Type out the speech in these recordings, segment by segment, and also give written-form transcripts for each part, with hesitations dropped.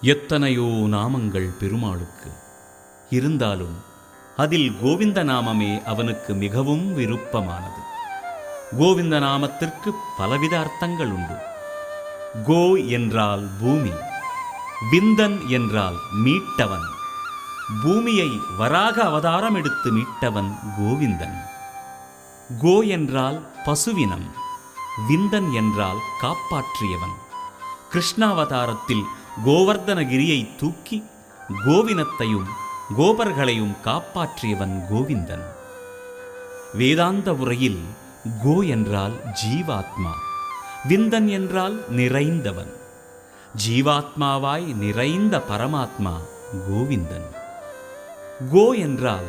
எத்தனையோ நாமங்கள் பெருமாளுக்கு இருந்தாலும் அதில் கோவிந்த நாமமே அவனுக்கு மிகவும் விருப்பமானது. கோவிந்த நாமத்திற்கு பலவித அர்த்தங்கள் உண்டு. கோ என்றால் பூமி, விந்தன் என்றால் மீட்டவன். பூமியை வராக அவதாரம் எடுத்து மீட்டவன் கோவிந்தன். கோ என்றால் பசுவினம், விந்தன் என்றால் காப்பாற்றியவன். கிருஷ்ணாவதாரத்தில் கோவர்தனகிரியை தூக்கி கோவினத்தையும் கோபர்களையும் காப்பாற்றியவன் கோவிந்தன். வேதாந்த உரையில் கோ என்றால் ஜீவாத்மா, விந்தன் என்றால் நிறைந்தவன். ஜீவாத்மாவாய் நிறைந்த பரமாத்மா கோவிந்தன். கோ என்றால்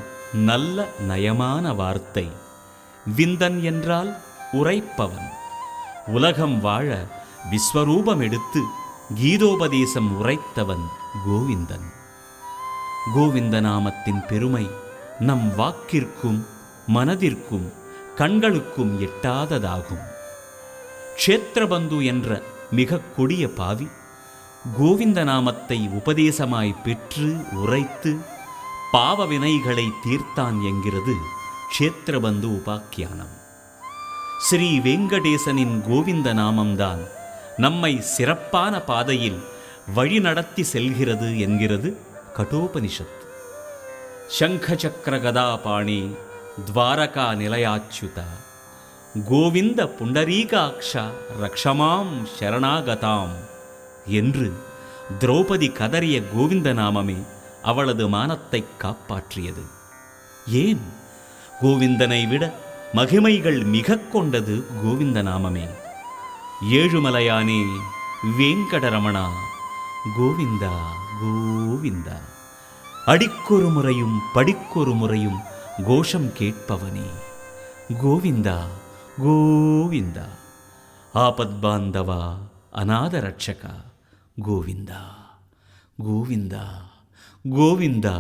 நல்ல நயமான வார்த்தை, விந்தன் என்றால் உரைப்பவன். உலகம் வாழ விஸ்வரூபம் எடுத்து கீதோபதேசம் உரைத்தவன் கோவிந்தன். கோவிந்த நாமத்தின் பெருமை நம் வாக்கிற்கும் மனதிற்கும் கண்களுக்கும் எட்டாததாகும். க்ஷேத்திரபந்து என்ற மிக கொடிய பாவி கோவிந்த நாமத்தை உபதேசமாய் பெற்று உரைத்து பாவ வினைகளை தீர்த்தான் என்கிறது க்ஷேத்திரபந்து உபாக்கியானம். ஸ்ரீ வெங்கடேசனின் கோவிந்த நாமம்தான் நம்மை சிறப்பான பாதையில் வழிநடத்தி செல்கிறது என்கிறது கட்டோபனிஷத். சங்கசக்கர கதாபாணி துவாரகா நிலையாச்சுத கோவிந்த புண்டரீகாக்ஷ ரக்ஷமாம் சரணாகதாம் என்று திரௌபதி கதறிய கோவிந்த நாமமே அவளது மானத்தை காப்பாற்றியது. ஏன்? கோவிந்தனை விட மகிமைகள் மிக கொண்டது கோவிந்த நாமமே. ஏழுமலையானே வேங்கடரமணா கோவிந்தா கோவிந்தா, அடிக்கொரு முறையும் படிக்கொரு முறையும் கோஷம் கேட்பவனே கோவிந்தா கோவிந்தா, ஆபத்பாந்தவா அநாத ரட்சக கோவிந்தா கோவிந்தா கோவிந்தா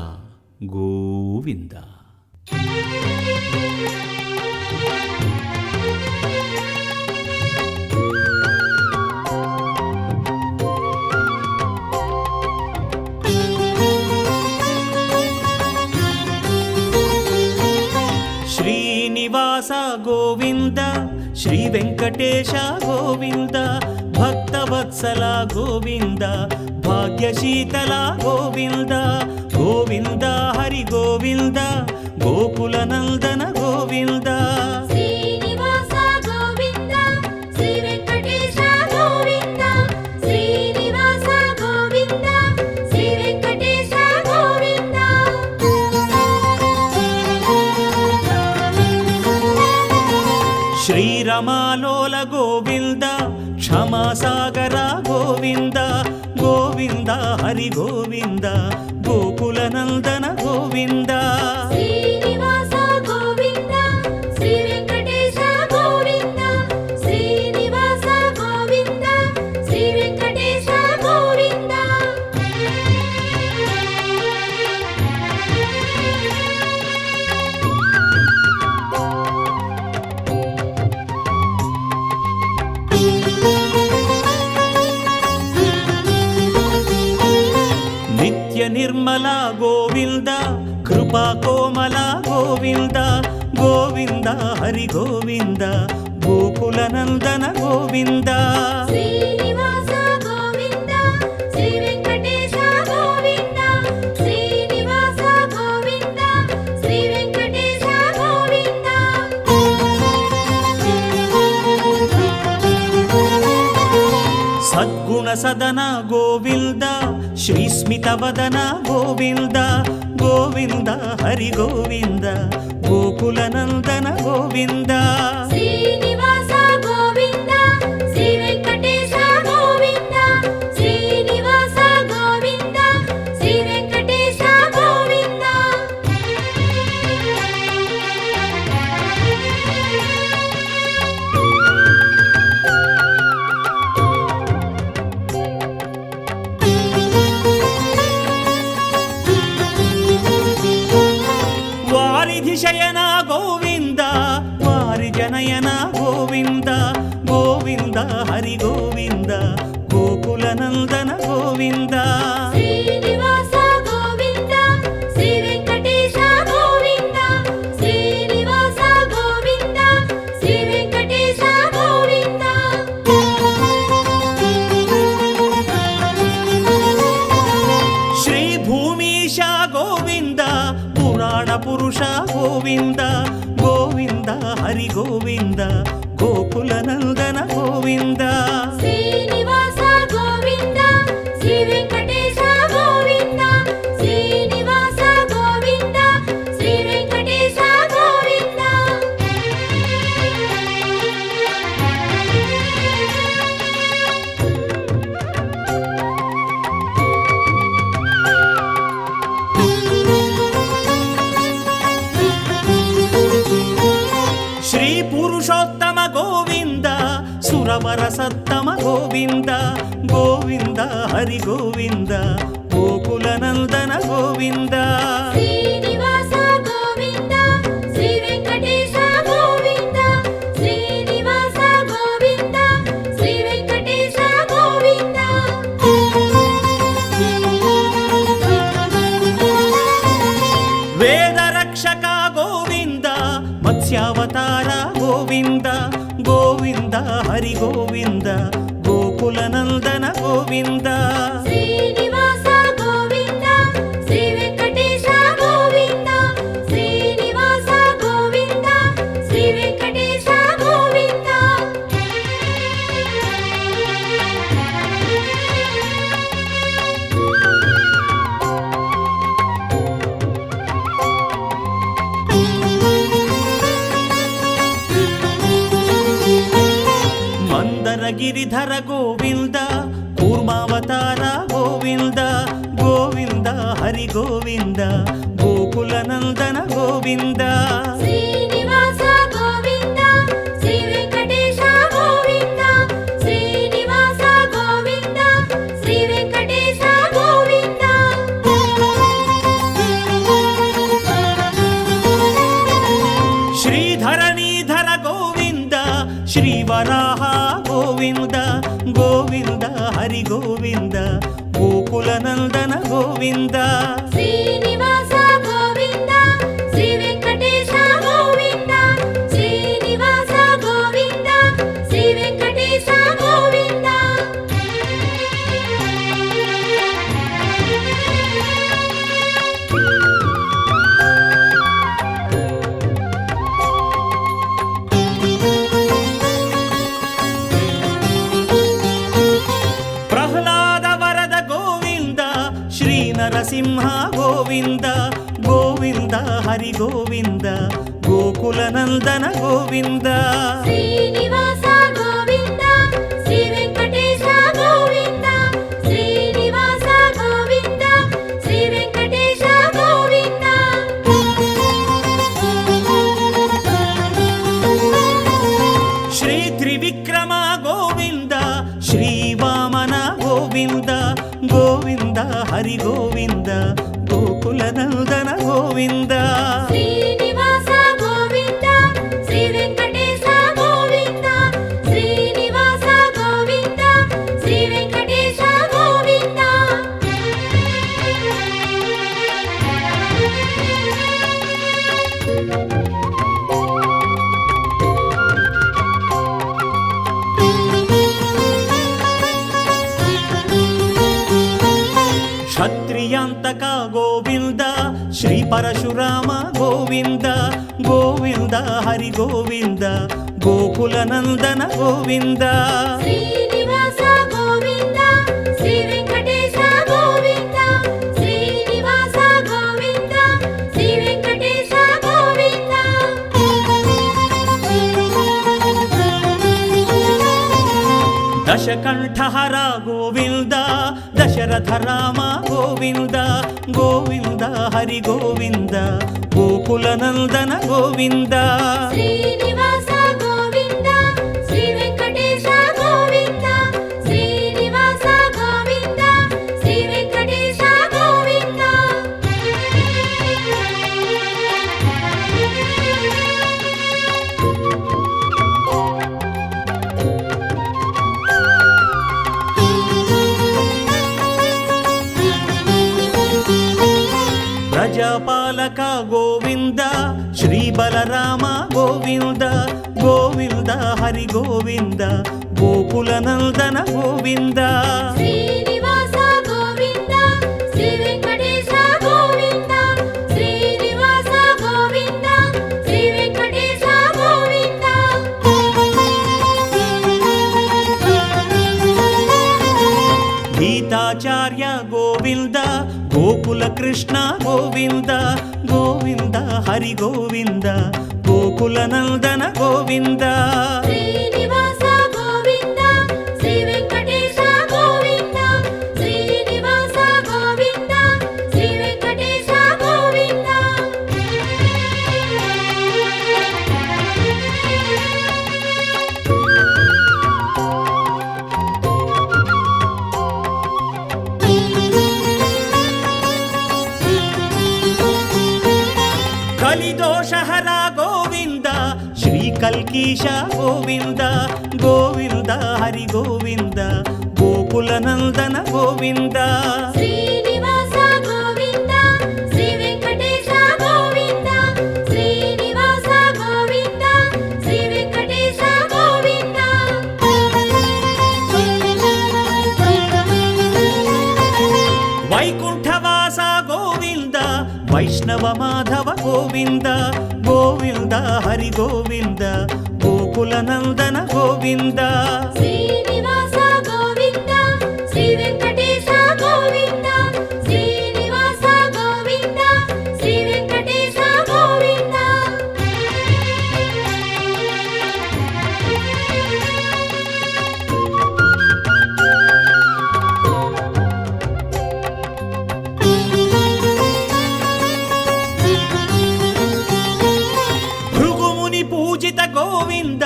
கோவிந்தா. శ్రీనివాస గోవింద, శ్రీ వెంకటేశ గోవింద, భక్తవత్సల గోవింద, భాగ్యశీతల గోవింద, గోవింద హరి గోవింద, గోకుల నందన గోవింద. శ్రీరమాలోల గోవింద, క్షమాసాగర గోవింద, గోవింద హరి గోవింద, గోకుల నందన గోవింద. నిర్మల గోవింద, కృపా కోమల గోవింద, గోవింద హరి గోవింద, గోకుల నందన గోవింద. సద్గుణ సదన గోవింద, శ్రీస్మితవదన గోవింద, గోవింద హరి గోవింద, గోకుల నందన గోవింద. శయన గోవింద, వారి జనయన గోవింద, గోవింద హరి గోవింద, గోకుల గోకులనందన గోవింద శ్రీనివాస గోవింద శ్రీ వెంకటేశ గోవింద శ్రీనివాస గోవింద శ్రీ వెంకటేశ గోవింద శ్రీ భూమీశ గోవింద పురాణ పురుష గోవింద గోవింద హరి గోవింద గోకులనందన గోవింద శ్రీనివాస గోవింద శ్రీ వెంకటేశ గోవింద శ్రీనివాస గోవింద శ్రీ వెంకటేశ గోవింద శ్రీ పురుషోత్తమ గోవింద సురవర సత్తమ గోవింద గోవింద హరి గోవింద గోకులనందన గోవింద శ్రీనివాస గోవింద శ్రీ వెంకటేశ గోవింద శ్రీనివాస గోవింద శ్రీ వెంకటేశ గోవింద వేద రక్షక గోవింద మత్స్యావతార గోవింద గోవింద హరి గోవింద గోకులనందన గోవింద శ్రీనివాస గోవింద శ్రీ వెంకటేశ గోవింద శ్రీనివాస గోవింద శ్రీ వెంకటేశ గోవింద మందర గిరిధర గోవింద కూర్మావతార గోవింద గోవింద హరి గోవింద గోకులనందన గోవింద శ్రీనివాస గోవింద శ్రీ వెంకటేశ గోవింద శ్రీనివాస గోవింద శ్రీ వెంకటేశ గోవింద శ్రీధరణీధర గోవింద శ్రీవరాహ గోవింద గోవింద హరి గోవింద గోకులనందన గోవింద శ్రీనివాస గోవింద శ్రీ వెంకటేశ గోవింద శ్రీనివాస గోవింద శ్రీ వెంకటేశ గోవింద ప్రహ్లాద వరద గోవింద శ్రీ నరసింహ గోవింద గోవింద హరి గోవింద గోకులనందన గోవింద శ్రీనివాస గోవింద శ్రీ వెంకటేశ గోవింద శ్రీనివాస గోవింద శ్రీ వెంకటేశ గోవింద శ్రీ త్రివిక్రమ గోవింద శ్రీ వామన గోవింద గోవింద హరి గోవింద గోకులనందన గోవింద శ్రీనివాస గోవింద శ్రీ వెంకటేశ గోవింద శ్రీనివాస గోవింద శ్రీ వెంకటేశ గోవింద క్షత్రియాంతక గోవింద శ్రీ పరశురామ గోవింద గోవింద హరి గోవింద గోకులనందన గోవింద శ్రీనివాస గోవింద శ్రీ వెంకటేశ గోవింద శ్రీనివాస గోవింద శ్రీ వెంకటేశ గోవింద దశకంఠహర గోవింద దశరథ రామ గోవింద గోవింద హరి గోవింద గోకులనందన గోవింద శ్రీనివాస గోవింద శ్రీ వెంకటేశ గోవింద శ్రీనివాస గోవింద శ్రీ వెంకటేశ గోవింద ದ್ವಾರಪಾಲಕ ಗೋವಿಂದ ಶ್ರೀ ಬಲರಾಮ ಗೋವಿಂದ ಗೋವಿಂದ ಹರಿ ಗೋವಿಂದ ಗೋಕುಲನಂದನ ಗೋವಿಂದ ಶ್ರೀನಿವಾಸ ಗೋವಿಂದ ಶ್ರೀ ವೆಂಕಟೇಶ ಗೋವಿಂದ ಶ್ರೀನಿವಾಸ ಗೋವಿಂದ ಶ್ರೀ ವೆಂಕಟೇಶ ಗೋವಿಂದ ಗೀತಾಚಾರ್ಯ ಗೋವಿಂದ ಗೋಕುಲ ಕೃಷ್ಣ ಗೋವಿಂದ ಗೋವಿಂದ ಹರಿ ಗೋವಿಂದ ಗೋಕುಲನಂದನ ಗೋವಿಂದ ಶ್ರೀನಿವಾಸ ಗೋವಿಂದ ಶ್ರೀ ವೆಂಕಟೇಶ ಗೋವಿಂದ ಶ್ರೀನಿವಾಸ ಗೋವಿಂದ ಶ್ರೀ ವೆಂಕಟೇಶ ಗೋವಿಂದ ಕಲಿದೋಷಹರ ಗೋವಿಂದ ಶ್ರೀ ಕಲ್ಕೀಶ ಗೋವಿಂದ ಗೋವಿಂದ ಹರಿ ಗೋವಿಂದ ಗೋಕುಲನಂದನ ಗೋವಿಂದ ಶ್ರೀನಿವಾಸ ಗೋವಿಂದ ಶ್ರೀ ವೆಂಕಟೇಶ ಗೋವಿಂದ ಶ್ರೀನಿವಾಸ ಗೋವಿಂದ ಶ್ರೀ ವೆಂಕಟೇಶ ಗೋವಿಂದ ವೈಕುಂಠವಾಸ ಗೋವಿಂದ ವೈಷ್ಣವ ಮಾಧವ ಗೋವಿಂದ ಗೋವಿಂದ ಹರಿ ಗೋವಿಂದ ಗೋಕುಲನಂದನ ಗೋವಿಂದ ಶ್ರೀನಿವಾಸ ಗೋವಿಂದ ಶ್ರೀ ವೆಂಕಟೇಶ ಗೋವಿಂದ ಶ್ರೀನಿವಾಸ ಗೋವಿಂದ ಶ್ರೀ ವೆಂಕಟೇಶ ಗೋವಿಂದ ಭೃಗುಮುನಿ ಪೂಜಿತ ಗೋವಿಂದ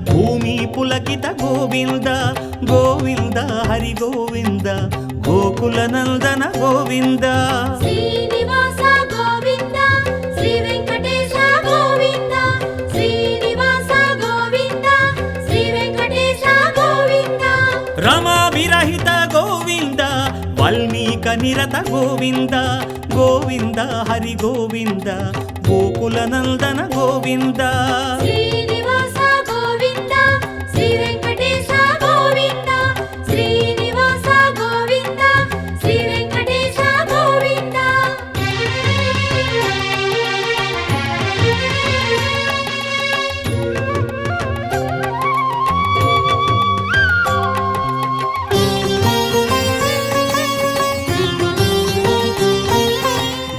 ಭೂಮಿ ಪುಲಕಿತ ಗೋವಿಂದ ಗೋವಿಂದ ಹರಿ ಗೋವಿಂದ ಗೋಕುಲನಂದನ ಗೋವಿಂದ ಶ್ರೀನಿವಾಸ ಗೋವಿಂದ ಶ್ರೀ ವೆಂಕಟೇಶ ಗೋವಿಂದ ಶ್ರೀನಿವಾಸ ಗೋವಿಂದ ಶ್ರೀ ವೆಂಕಟೇಶ ಗೋವಿಂದ ರಮಾ ವಿರಹಿತ ಗೋವಿಂದ ವಾಲ್ಮೀಕ ನಿರತ ಗೋವಿಂದ ಗೋವಿಂದ ಹರಿ ಗೋವಿಂದ ಗೋಕುಲನಂದನ ಗೋವಿಂದ ಶ್ರೀನಿವಾಸ ಗೋವಿಂದ ಶ್ರೀ ವೆಂಕಟೇಶ ಗೋವಿಂದ ಶ್ರೀನಿವಾಸ ಗೋವಿಂದ ಶ್ರೀ ವೆಂಕಟೇಶ ಗೋವಿಂದ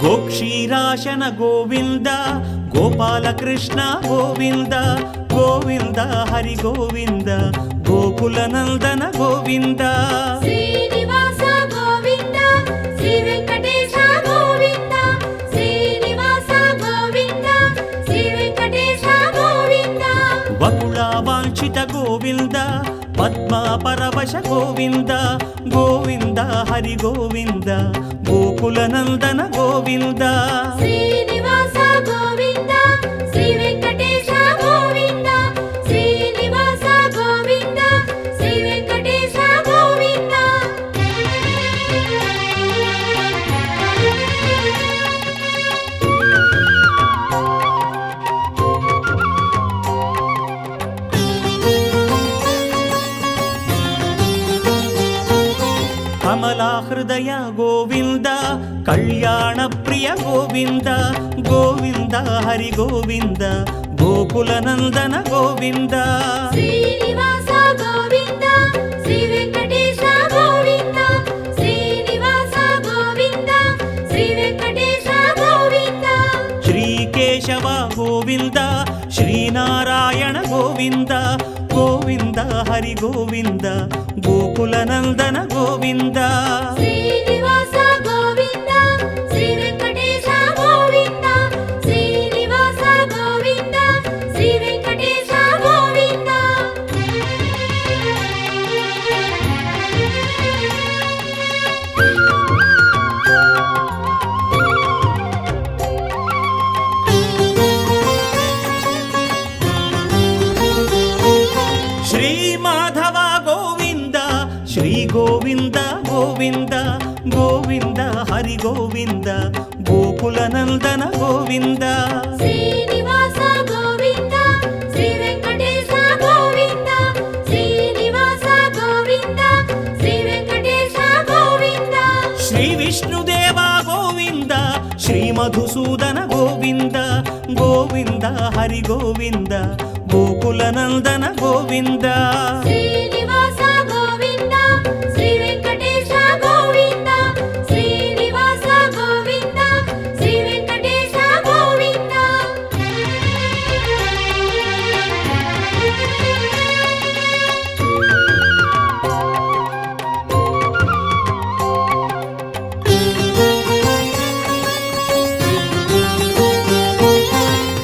ಗೋಕ್ಷೀರಾಶನ ಗೋವಿಂದ ಗೋಪಾಲಕೃಷ್ಣ ಗೋವಿಂದ ಗೋವಿಂದ ಹರಿ ಗೋವಿಂದ ಗೋಕುಲನಂದನ ಗೋವಿಂದ ಶ್ರೀನಿವಾಸ ಗೋವಿಂದ ಶ್ರೀ ವೆಂಕಟೇಶ ಗೋವಿಂದ ಶ್ರೀನಿವಾಸ ಗೋವಿಂದ ಶ್ರೀ ವೆಂಕಟೇಶ ಗೋವಿಂದ ವಕುಳ ವಾಂಛಿತ ಗೋವಿಂದ ಪದ್ಮ ಪರವಶ ಗೋವಿಂದ ಗೋವಿಂದ ಹರಿ ಗೋವಿಂದ ಗೋಕುಲನಂದನ ಗೋವಿಂದ ಶ್ರೀನಿವಾಸ ಗೋವಿಂದ ಶ್ರೀ ವೆಂಕಟೇಶ ಗೋವಿಂದ ಶ್ರೀನಿವಾಸ ಗೋವಿಂದ ಶ್ರೀ ವೆಂಕಟೇಶ ಗೋವಿಂದ ಕಮಲಾ ಹೃದಯ ಗೋವಿಂದ ಕಲ್ಯಾಣ ಪ್ರಿಯ ಗೋವಿಂದ ಗೋವಿಂದ ಹರಿ ಗೋವಿಂದ ಗೋಕುಲನಂದನ ಗೋವಿಂದ ಶ್ರೀನಿವಾಸ ಗೋವಿಂದ ಶ್ರೀ ವೆಂಕಟೇಶ ಗೋವಿಂದ ಶ್ರೀನಿವಾಸ ಗೋವಿಂದ ಶ್ರೀ ವೆಂಕಟೇಶ ಗೋವಿಂದ ಶ್ರೀಕೇಶವ ಗೋವಿಂದ ಶ್ರೀನಾರಾಯಣ ಗೋವಿಂದ ಗೋವಿಂದ ಹರಿ ಗೋವಿಂದ ಗೋಕುಲನಂದನ ಗೋವಿಂದ ಶ್ರೀನಿವಾಸ ಗೋವಿಂದ ಶ್ರೀ ವೆಂಕಟೇಶ ಗೋವಿಂದ ಶ್ರೀನಿವಾಸ ಗೋವಿಂದ ಶ್ರೀ ವೆಂಕಟೇಶ ಗೋವಿಂದ ಶ್ರೀ ಮಾಧವ ಗೋವಿಂದ ಶ್ರೀ ಗೋವಿಂದ ಗೋವಿಂದ గోవింద హరి గోవింద గోకుల నందన గోవింద శ్రీనివాస గోవింద శ్రీ వెంకటేశ గోవింద శ్రీనివాస గోవింద శ్రీ వెంకటేశ గోవింద శ్రీ విష్ణుదేవ గోవింద శ్రీ మధుసూదన గోవింద గోవింద హరి గోవింద గోకుల నందన గోవింద శ్రీనివాస గోవింద శ్రీ వెంకటేశ గోవింద శ్రీనివాస గోవింద శ్రీ వెంకటేశ గోవింద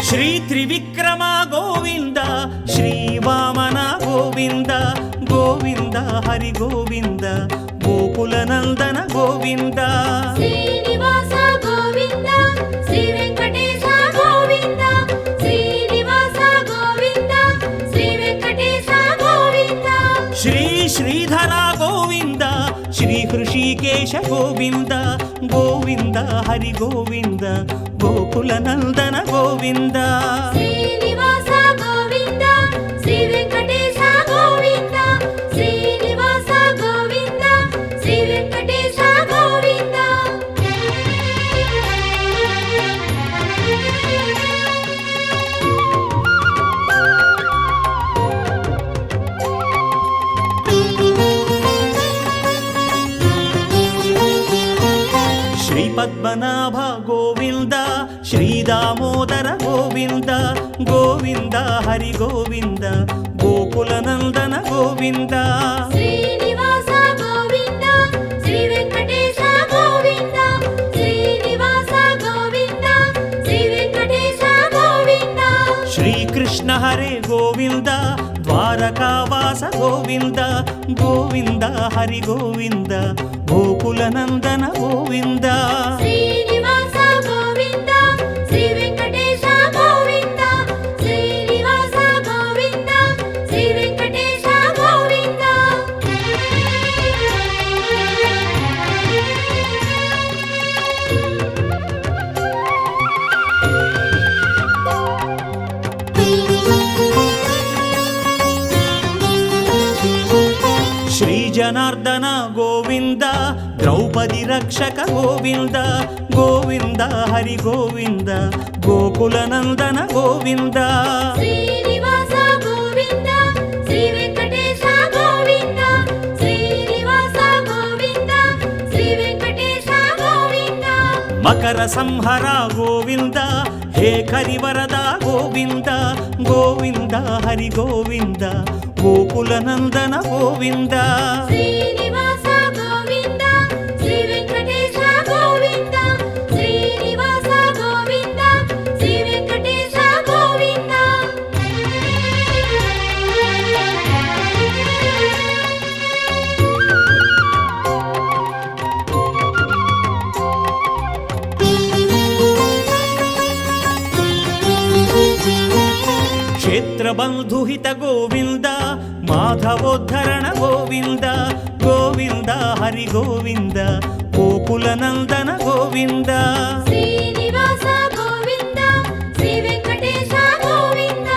శ్రీ త్రివిక్రమ గోవింద శ్రీ వామన గోవింద గోవింద హరి గోవింద గోకుల నందన గోవింద శ్రీనివాస గోవింద శ్రీ వెంకటేశ గోవింద శ్రీనివాస గోవింద శ్రీ వెంకటేశ గోవింద శ్రీ శ్రీధర గోవింద శ్రీ హృషికేశ గోవింద గోవింద హరి గోవింద గోకుల నందన గోవింద శ్రీనివాస గోవింద శ్రీ వెంకటేశ గోవింద శ్రీనివాస గోవింద శ్రీ వెంకటేశ గోవింద శ్రీ పద్మనాభ గోవింద శ్రీ దామోదర గోవింద గోవింద హరి గోవింద గోకుల నందన గోవింద శ్రీనివాస గోవింద శ్రీ వెంకటేశ గోవింద శ్రీనివాస గోవింద శ్రీ వెంకటేశ గోవింద శ్రీకృష్ణ హరే గోవింద ద్వారకావాస గోవింద గోవింద హరి గోవింద గోకుల నందన గోవింద శ్రీనివాస గోవింద శ్రీ వెంకటేశ గోవింద శ్రీనివాస గోవింద శ్రీ వెంకటేశ గోవింద శ్రీ జనార్దన గోవింద ద్రౌపది రక్షక గోవింద గోవింద హరి గోవింద గోకుల నందన గోవింద శ్రీనివాస గోవింద శ్రీ వెంకటేశ గోవింద శ్రీనివాస గోవింద శ్రీ వెంకటేశ గోవింద మకర సంహర గోవింద హే కరివరద గోవింద గోవింద హరి గోవింద గోకుల నందన గోవింద శ్రీనివాస గోవింద శ్రీ వెంకటేశ గోవింద శ్రీనివాస గోవింద శ్రీ వెంకటేశ గోవింద క్షేత్రబంధుహిత గోవింద మాధవోద్ధరణ గోవింద గోవింద హరి గోవింద గోకుల నందన గోవింద శ్రీనివాస గోవింద శ్రీ వెంకటేశ గోవింద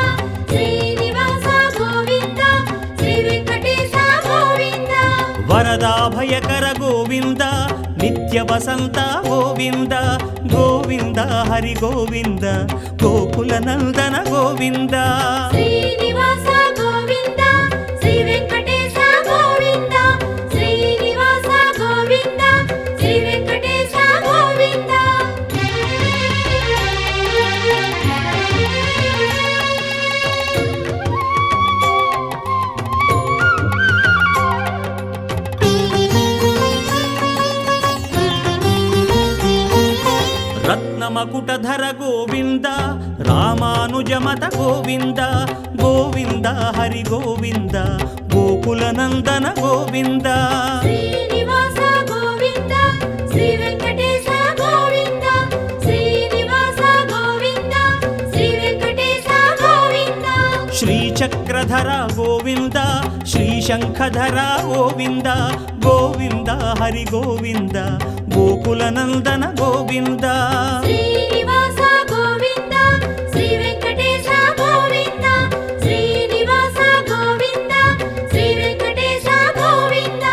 శ్రీనివాస గోవింద శ్రీ వెంకటేశ గోవింద వరదాభయకర గోవింద నిత్య వసంత గోవింద గోవింద హరి గోవింద గోకుల నందన గోవింద శ్రీనివాస గోవింద శ్రీ వెంకటేశ గోవింద శ్రీనివాస గోవింద శ్రీ వెంకటేశ గోవింద రత్నమకుటధర గోవింద రామానుజమత గోవింద గోవింద హరి గోవింద గోకుల నందన గోవింద శ్రీనివాస గోవింద శ్రీ వెంకటేశ గోవింద శ్రీనివాస గోవింద శ్రీ వెంకటేశ గోవింద శ్రీచక్ర చక్రధర గోవింద శ్రీశంఖధర గోవింద గోవింద హరి గోవింద గోకులనందన గోవింద శ్రీనివాస గోవింద శ్రీ వెంకటేశ గోవింద శ్రీనివాస గోవింద శ్రీ వెంకటేశ గోవింద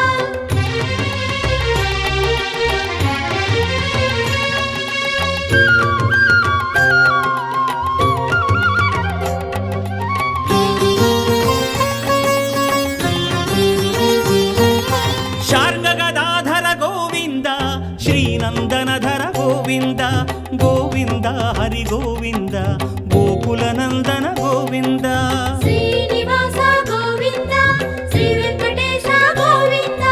శార్ంగగదాధర గోవింద శ్రీనందనధర గోవింద గోవింద హరి గోవింద గోకులనందన గోవింద శ్రీనివాస గోవింద శ్రీ వెంకటేశ గోవింద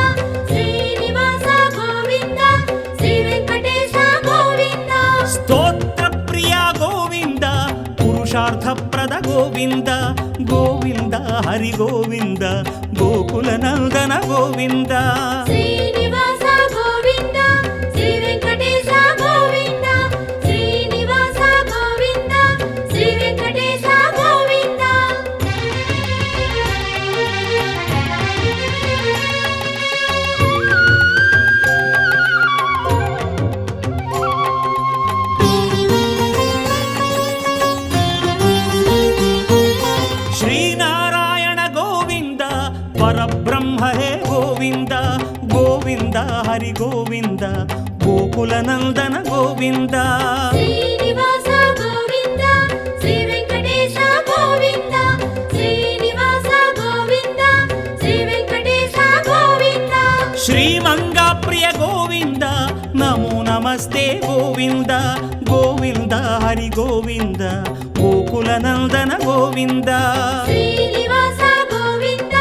శ్రీనివాస గోవింద శ్రీ వెంకటేశ గోవింద స్తోత్ర ప్రియ గోవింద పురుషార్థప్రద గోవింద గోవింద హరి గోవింద గోకులనందన గోవింద శ్రీనివాస గోవింద శ్రీ వెంకటేశ గోవింద శ్రీనివాస గోవింద శ్రీ వెంకటేశ గోవింద శ్రీనారాయణ గోవింద పరబ్రహ్మ హే గోవింద గోవింద హరి గోవింద గోకులనందన గోవింద శ్రీనివాస గోవింద శ్రీ వెంకటేశ గోవింద శ్రీనివాస గోవింద శ్రీ వెంకటేశ గోవింద శ్రీమంగా ప్రియ గోవింద నమో నమస్తే గోవింద గోవింద హరి గోవింద గోకులనందన గోవింద శ్రీనివాస గోవింద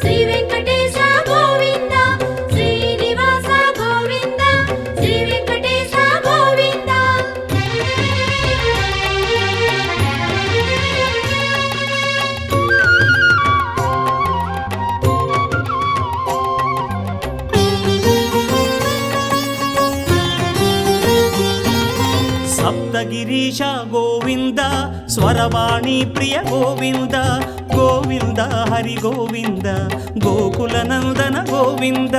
శ్రీ వెంకటేశ గోవింద శ్రీనివాస గోవింద శ్రీ వెంకటేశ గోవింద సప్తగిరీశ గోవింద స్వరవాణి ప్రియ గోవింద గోవింద హరి గోవింద గోకులనందన గోవింద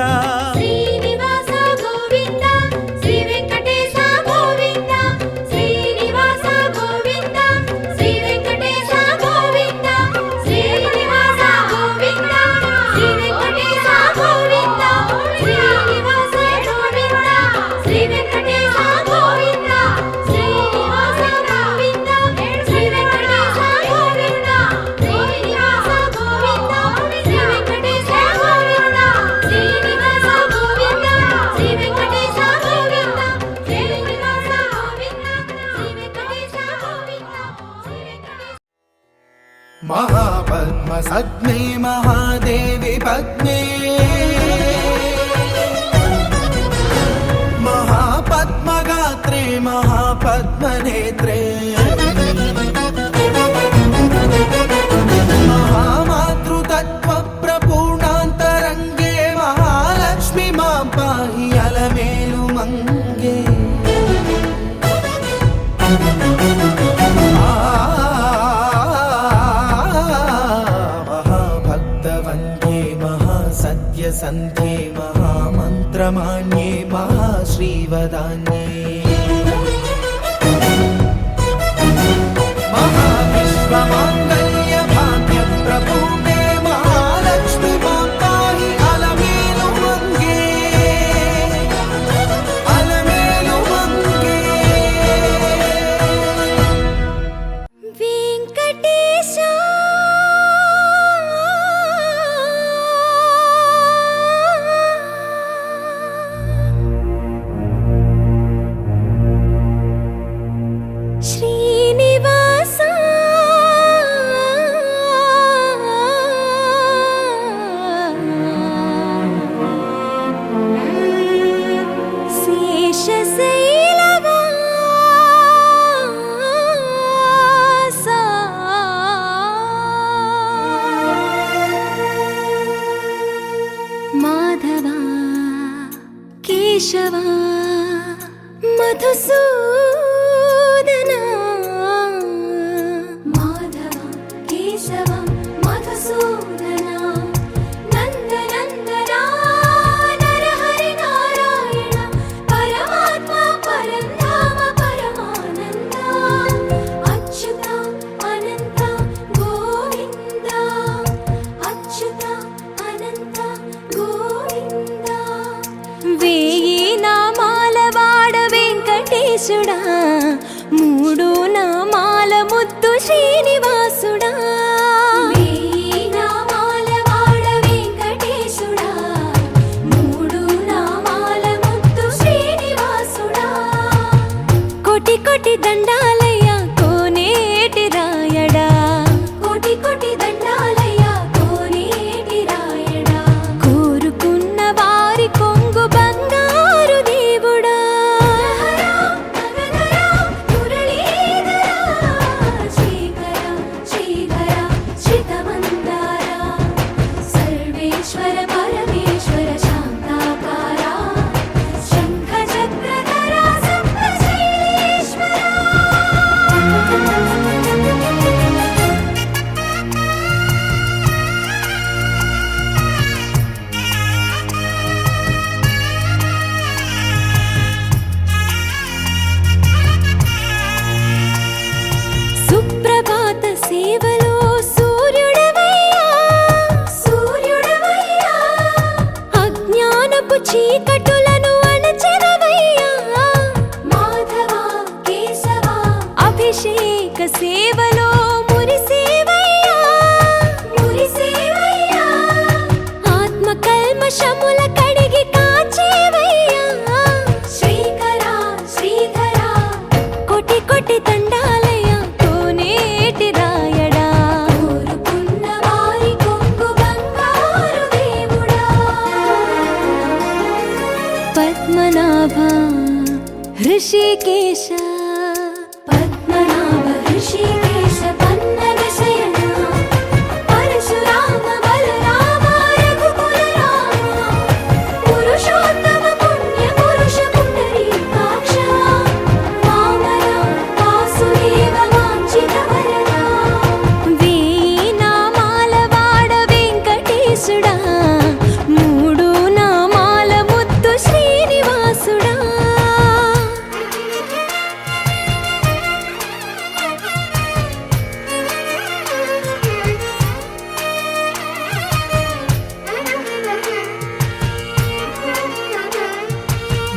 శ్రీనివాస గోవింద శ్రీ వెంకటేశ గోవింద శ్రీనివాస గోవింద శ్రీ వెంకటేశ గోవింద శ్రీనివాస గోవింద శ్రీ వెంకటేశ గోవింద శ్రీనివాస గోవింద శ్రీ వెంకటేశ గోవింద శ్రీనివాస గోవింద శ్రీ వెంకటేశ గోవింద శ్రీనివాస గోవింద శ్రీ వెంకటేశ గోవింద శ్రీనివాస గోవింద శ్రీ వెంకటేశ గోవింద శ్రీనివాస గోవింద శ్రీ వెంకటేశ గోవింద శ్రీ వెంకటేశ महापद्म सद्मे महादेवी पद्मे महापद्मगात्रे महापद्मनेत्रे महामातृतत्त्वप्रपूर्णान्तरङ्गे महालक्ष्मी मां पाहि अलमेलु मङ्गे महाभक्तवन्द्ये महासत्यसन्ध्ये महामन्त्रमान्ये महाश्रीवदान्ये महाविश्वमाङ्गल्यभाग्यप्रपूर्णे महालक्ष्मी मां पाहि अलमेलु मङ्गे अलमेलु मङ्गे వెంకటేశ శ్రీనివాస శేషశైలవాస మాధవ కేశవ మధుసూదన మాధవ కేశవ మధుసూదన మబ్బు చీకటులను అణచెదవయ్యా మాధవ కేశవ అభిషేక సేవలో మురిసేవయ్యా మురిసేవయ్యా ఆత్మ కల్మషముల కడిగి కాచేవయ్యా శ్రీకర శ్రీధర కోటి కోటి దండాలయ్యా కోనేటి రాయడా కోరుకున్న వారి కొంగు బంగారు దేవుడా పద్మనాభ హృషికేశ పద్మనాభ హృషికేశ పన్నగ శయన పరశురామ బలరామ రఘుకుల రామ పురుషోత్తమ పుణ్య పురుష పుండరీకాక్ష వామన వాసుదేవ వాంఛిత వరదా వేయి నామాల వాడ వెంకటేశుడా మూడు నామాల ముద్దు శ్రీనివాసుడా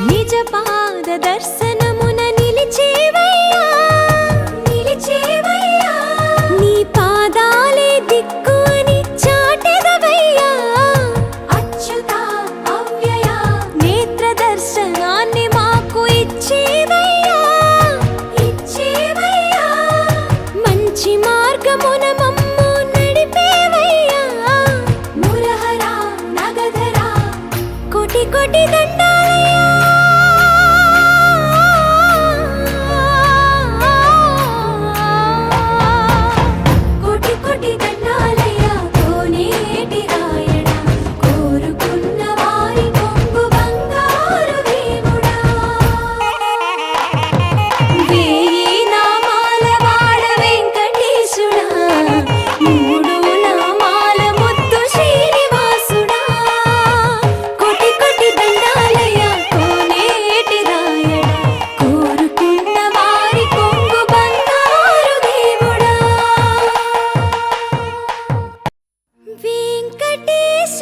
నిజ పాద దర్శనమున నిలిచేవయ్యా నిలిచేవయ్యా నీ పాదాలే దిక్కు అని చాటెదవయ్యా అచ్యుత అవ్యయ నేత్ర దర్శనాన్ని మాకు ఇచ్చేవయ్యా ఇచ్చేవయ్యా మంచి మార్గమున మమ్ము నడిపేవయ్యా మురహర నగధర కోటి కోటి దండాలయ్యా కోటి కోటి దండాలయ్యా కోనేటి రాయడా కోరుకున్న వారి కొంగు బంగారు దేవుడా వేయి నామాల వాడ వెంకటేశుడా మూడు నామాల ముద్దు శ్రీనివాసుడా కోటి కోటి దండాలయ్యా కోనేటి రాయడా కోరుకున్న వారి కొంగు బంగారు దేవుడా వెంకటేశ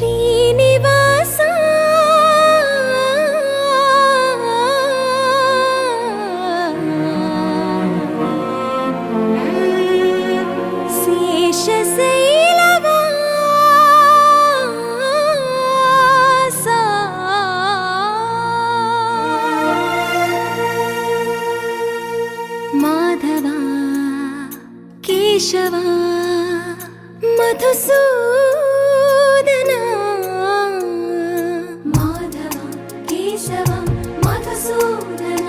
శ్రీనివాస శేషశైలవాస మాధవ కేశవ మధుసూదన మాధవ కేశవ మధుసూదన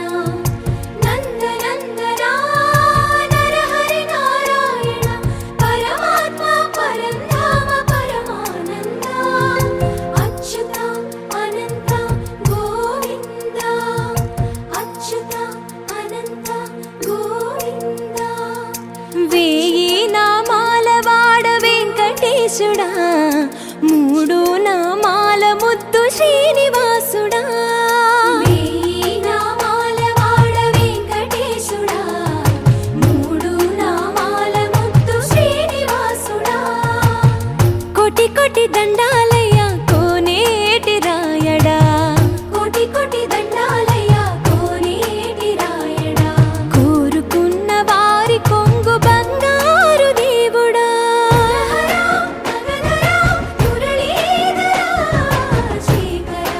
నందనందన నరహరి నారాయణ పరమాత్మ పరంధామ పరమానంద అచ్యుత అనంత గోవింద అచ్యుత అనంత గోవింద వేయి నామాల వాడ వెంకటేశుడా మూడు నామాల ముద్దు శ్రీనివాసుడా వేయి నామాల వాడ వెంకటేశుడా మూడు నామాల ముద్దు శ్రీనివాసుడా కోటి కోటి దండాలయ్యా కోనేటి రాయడా కోటి కోటి దండాలయ్యా కోనేటి రాయడా కోరుకున్న వారి కొంగు బంగారు దేవుడా శ్రీకర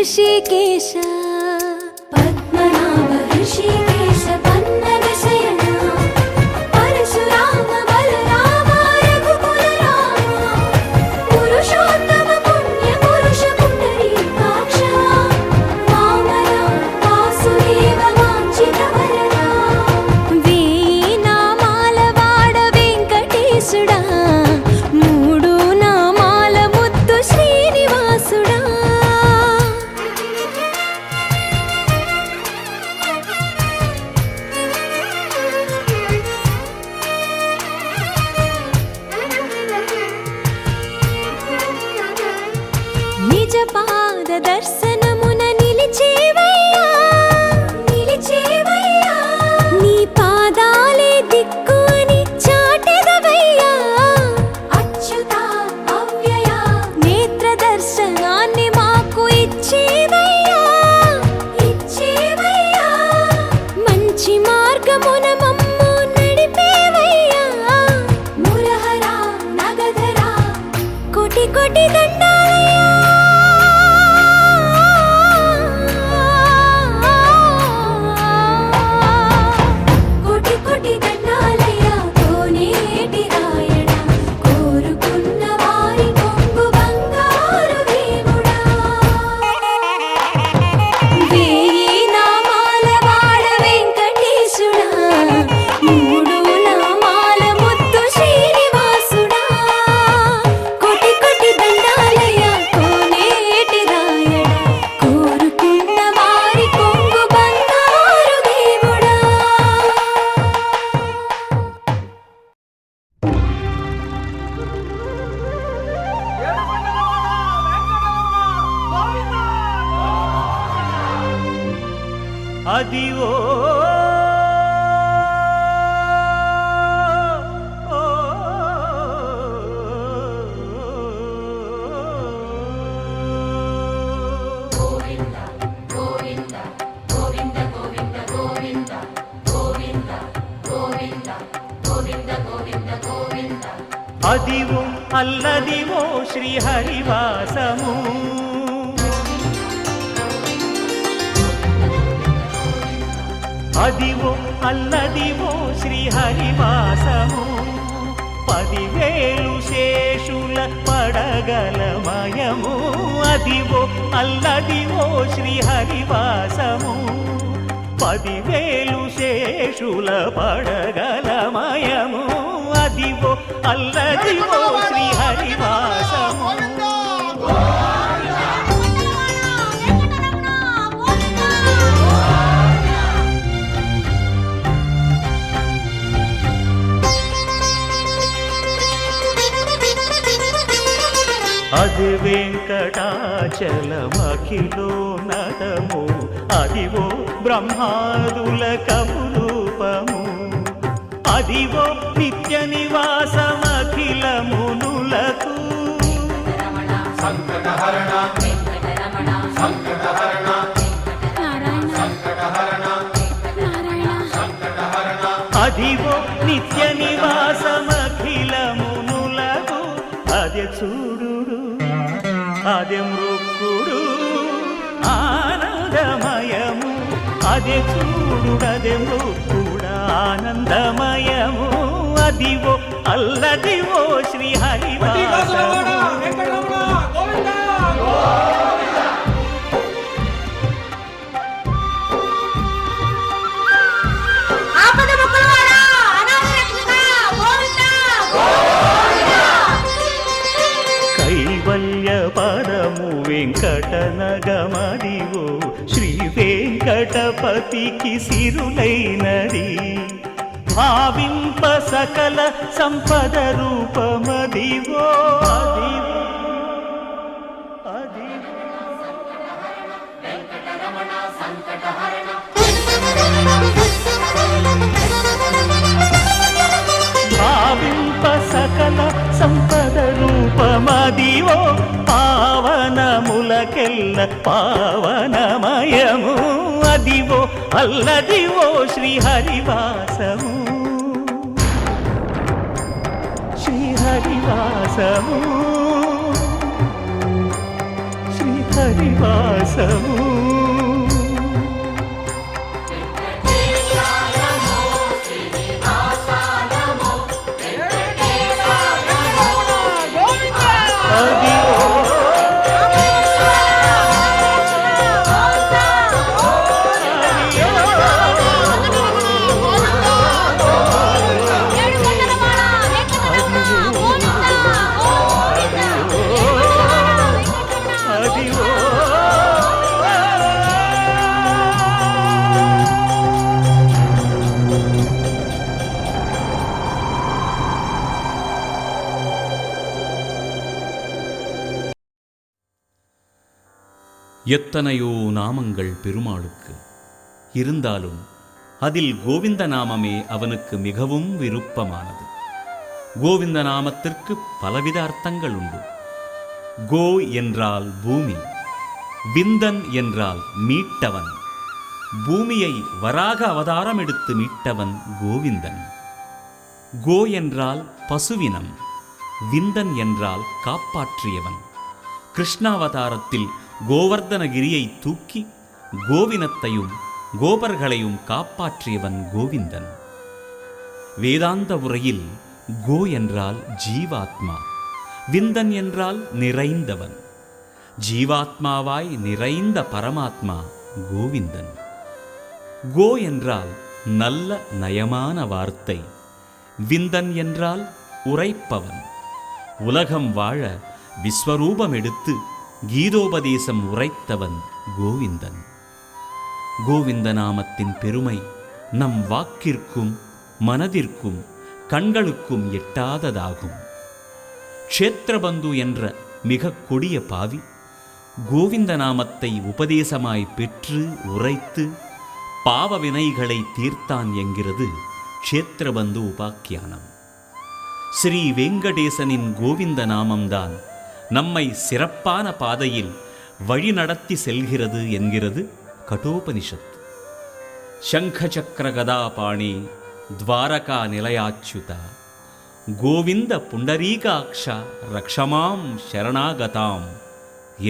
ऋषिकेश पद्मनाभ ऋषिकेश पन्नग शयन परशुराम बलराम रघुकुल राम पुरुषोत्तम पुण्य पुरुष पुंडरीकाक्ष वामन वासुदेव वाञ्छित वरदा वेయి నామాల వాడ వెంకటేశుడా మూడు నామాల ముద్దు శ్రీనివాసుడా నిజ పాద దర్శనమున నిలిచేవయ్యా నిలిచేవయ్యా నీ పాదాలే దిక్కు అని చాటెదవయ్యా అచ్యుత అవ్యయ నేత్ర దర్శనాన్ని మాకు ఇచ్చేవయ్యా ఇచ్చేవయ్యా మంచి మార్గమున మమ్ము నడిపేవయ్యా మురహర నగధర కోటి కోటి దండాలయ్యా కోటి కోటి దండాలయ్యా కోనేటి రాయణ కోరుకున్న వారి కొంగు బంగారు దేవుడా వేయి నామాల వాడ వెంకటేశుడా మూడు నామాల ముద్దు శ్రీనివాసుడా కోటి కోటి దండాలయ్యా కోనేటి రాయణ కోరుకున్న వారి కొంగు బంగారు దేవుడా అదివో అదివో అల్లదివో శ్రీహరివాసము అదివో అల్లదివో శ్రీహరివాసము 10,000 శేషుల పడగలమయము అదివో అల్లదివో శ్రీహరివాసము 10,000 శేషుల పడగలమయము అదివో అల్లదివో శ్రీహరివాసము అది వెంకటాచలమఖిలో నటము అదివో బ్రహ్మాదుల కపురూపము అదివో నిత్య నివాసమఖిల మునులకు అదివో నిత్య నివాసమఖిల మునులకు అదే చూడు అదే మృక్కుడు ఆనందమయము అదే చూడు అదే మృక్కుడు ఆనందమయము అదివో అల్లదివో శ్రీహరివాసము కైవల్య పరము వెంకటనగమదివో శ్రీ వెంకటపతికి సిరులైనది భావింప సకల సంపద రూపమదివో అదివో అదివో భావింప సకల సంపద రూపమదివో పావనములకెల్ల పావనమయము అదివో అల్లదివో శ్రీహరివాసము శ్రీహరివాసము శ్రీహరి శ్రీనివాసము எத்தனையோ நாமங்கள் பெருமாளுக்கு இருந்தாலும் அதில் கோவிந்த நாமமே அவனுக்கு மிகவும் விருப்பமானது. கோவிந்த நாமத்திற்கு பலவித அர்த்தங்கள் உண்டு. கோ என்றால் பூமி, விந்தன் என்றால் மீட்டவன். பூமியை வராக அவதாரம் எடுத்து மீட்டவன் கோவிந்தன். கோ என்றால் பசுவினம், விந்தன் என்றால் காப்பாற்றியவன். கிருஷ்ணாவதாரத்தில் கோவர்தனகிரியை தூக்கி கோவினத்தையும் கோபர்களையும் காப்பாற்றியவன் கோவிந்தன். வேதாந்த உரையில் கோ என்றால் ஜீவாத்மா, விந்தன் என்றால் நிறைந்தவன். ஜீவாத்மாவாய் நிறைந்த பரமாத்மா கோவிந்தன். கோ என்றால் நல்ல நயமான வார்த்தை, விந்தன் என்றால் உரைப்பவன். உலகம் வாழ விஸ்வரூபம் எடுத்து கீதோபதேசம் உரைத்தவன் கோவிந்தன். கோவிந்த நாமத்தின் பெருமை நம் வாக்கிற்கும் மனதிற்கும் கண்களுக்கும் எட்டாததாகும். க்ஷேத்திரபந்து என்ற மிக கொடிய பாவி கோவிந்த நாமத்தை உபதேசமாய் பெற்று உரைத்து பாவ வினைகளை தீர்த்தான் என்கிறது க்ஷேத்திரபந்து உபாக்கியானம். ஸ்ரீ வெங்கடேசனின் கோவிந்த நாமம்தான் நம்மை சிறப்பான பாதையில் வழிநடத்தி செல்கிறது என்கிறது கட்டோபனிஷத். சங்க சக்கர கதாபாணி துவாரகா நிலையாச்சுத கோவிந்த புண்டரீகாக்ஷ ரக்ஷமாம் சரணாகதாம்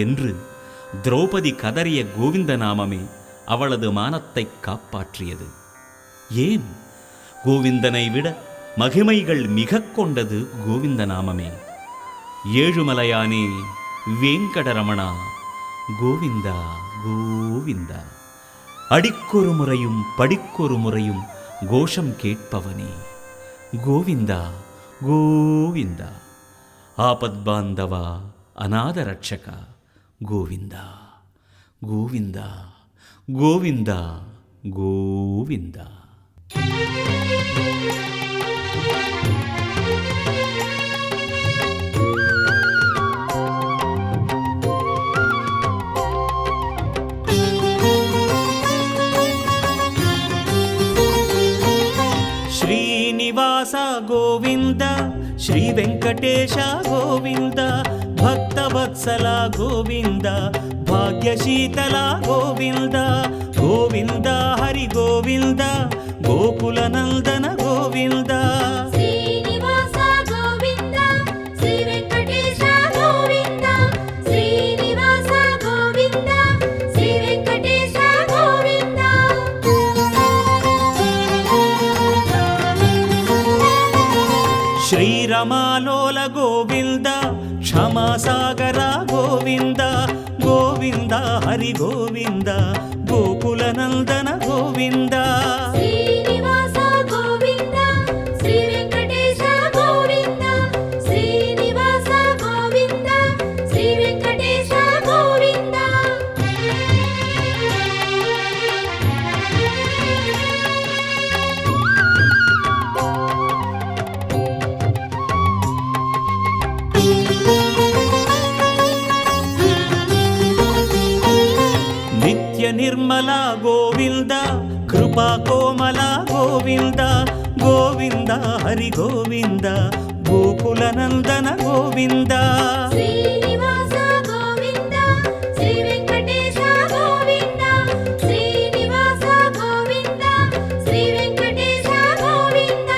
என்று திரௌபதி கதறிய கோவிந்த நாமமே அவளது மானத்தை காப்பாற்றியது. ஏன்? கோவிந்தனை விட மகிமைகள் மிக கொண்டது கோவிந்த நாமமே. ஏழுமலையானே வேங்கடரமணா கோவிந்தா கோவிந்தா, அடிக்கொரு முறையும் படிக்கொரு முறையும் கோஷம் கேட்பவனே கோவிந்தா கோவிந்தா, ஆபத்பாந்தவா அநாத ரட்சக கோவிந்தா கோவிந்தா கோவிந்தா கோவிந்தா. శ్రీనివాస గోవింద, శ్రీ వెంకటేశ గోవింద, భక్తవత్సల గోవింద, భాగ్యశీతల గోవింద, గోవింద హరి గోవింద, గోకుల నందన గోవింద. శ్రీనివాస గోవింద, శ్రీ వెంకటేశ గోవింద, శ్రీనివాస గోవింద, శ్రీ వెంకటేశ గోవింద. శ్రీరమాలోల గోవింద, క్షమాసాగర గోవింద, గోవింద హరి గోవింద, గోకుల నందన గోవింద. శ్రీనివాస గోవింద, శ్రీ వెంకటేశ గోవింద, శ్రీనివాస గోవింద, శ్రీ వెంకటేశ గోవింద. నిత్య నిర్మల గోవింద, కృపా కోమల గోవింద, గోవింద హరి గోవింద, గోకుల నందన గోవింద. శ్రీనివాస గోవింద, శ్రీ వెంకటేశ గోవింద, శ్రీనివాస గోవింద, శ్రీ వెంకటేశ గోవింద.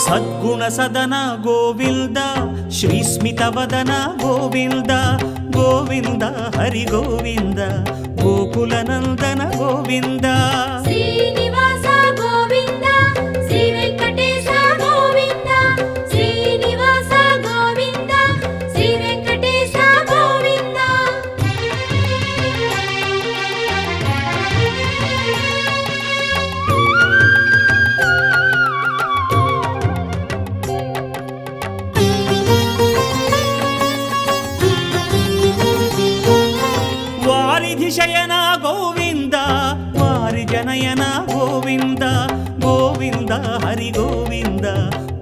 సద్గుణ మౌన సదన గోవింద శ్రీస్మితవదన గోవింద గోవింద హరి గోవింద గోకుల నందన గోవింద శ్రీనివాస గోవింద శ్రీ వెంకటేశ గోవింద శ్రీనివాస గోవింద శ్రీ వెంకటేశ గోవింద వారిధి శయన గోవింద వారి జనయన గోవింద గోవింద హరి గోవింద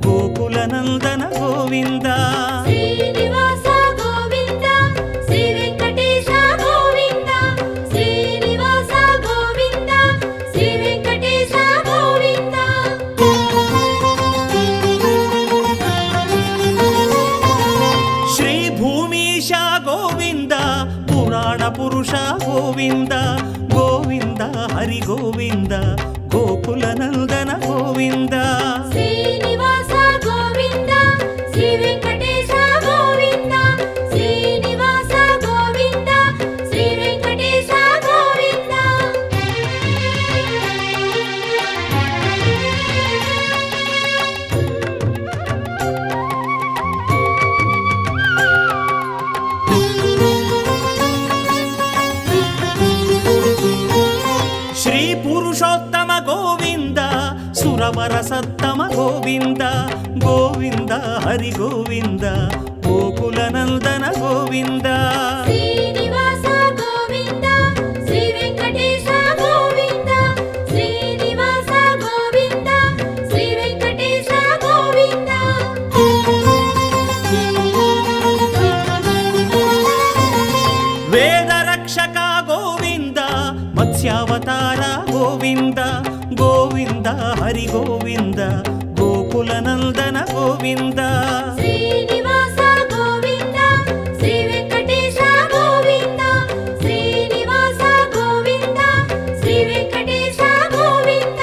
గోకుల నందన గోవింద శ్రీనివాస గోవింద శ్రీ వెంకటేశ గోవింద శ్రీనివాస గోవింద శ్రీ వెంకటేశ గోవింద శ్రీ భూమీశ గోవింద పురాణ పురుష గోవింద గోవింద హరి గోవింద గోకుల నందన గోవింద శ్రీనివాస గోవింద శ్రీ వెంకటేశ గోవింద శ్రీనివాస గోవింద శ్రీ వెంకటేశ గోవింద శ్రీ పురుషోత్తమ గోవింద సురవర సత్తమ గోవింద గోవింద హరి గోవింద గోకుల నందన గోవింద శ్రీనివాస గోవింద శ్రీ వెంకటేశ గోవింద శ్రీనివాస గోవింద శ్రీ వెంకటేశ గోవింద వేద రక్షక గోవింద మత్స్యావతార గోవింద గోవింద హరి గోవింద గోకుల నందన గోవింద శ్రీనివాస గోవింద శ్రీ వెంకటేశ గోవింద శ్రీనివాస గోవింద శ్రీ వెంకటేశ గోవింద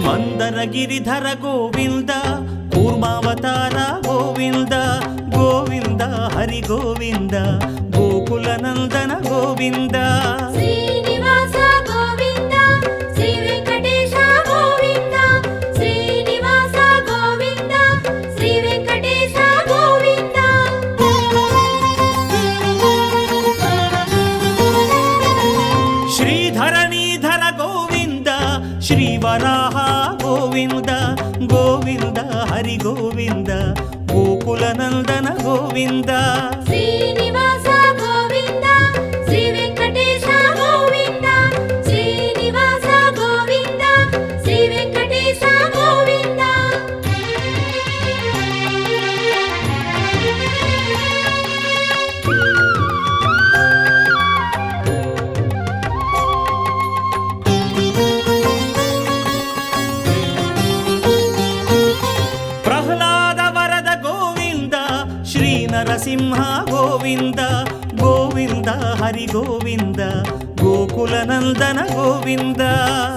మందర గిరిధర గోవింద కూర్మావతార గోవింద గోవింద హరి గోవింద గోకుల నందన గోవింద శ్రీనివాస గోవింద శ్రీ వెంకటేశ గోవింద శ్రీనివాస గోవింద శ్రీ వెంకటేశ గోవింద శ్రీధరణీధర గోవింద శ్రీవరాహ గోవింద గోవింద హరి గోవింద గోకుల నందన గోవింద శ్రీనివాస గోవింద శ్రీ వెంకటేశ గోవింద శ్రీనివాస గోవింద శ్రీ వెంకటేశ గోవింద ప్రహ్లాద వరద గోవింద శ్రీ నరసింహ గోవింద గోవింద హరి గోవింద గోకుల నందన గోవింద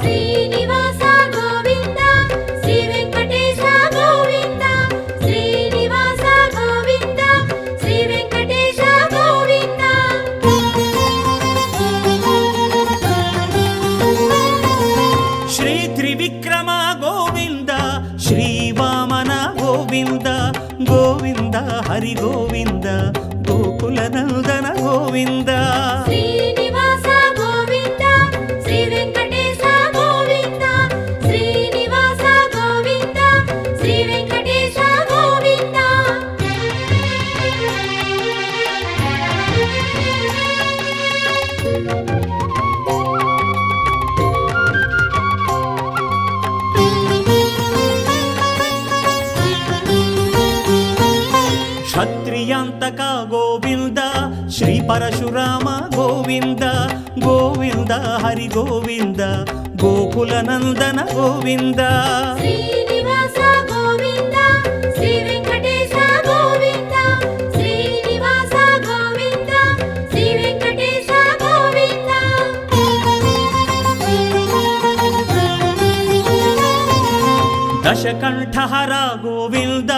శ్రీనివాస గోవింద శ్రీ వెంకటేశ గోవింద శ్రీనివాస గోవింద శ్రీ వెంకటేశ గోవింద శ్రీ త్రివిక్రమ గోవింద శ్రీ వామన గోవింద గోవింద హరి గోవింద గోకుల నందన గోవింద శ్రీనివాస గోవింద శ్రీ వెంకటేశ గోవింద శ్రీనివాస గోవింద శ్రీ వెంకటేశ గోవింద క్షత్రియాంతక గోవింద శ్రీ పరశురామ గోవింద గోవింద హరి గోవింద గోకుల నందన గోవింద శ్రీనివాస గోవింద దశకంఠహర గోవింద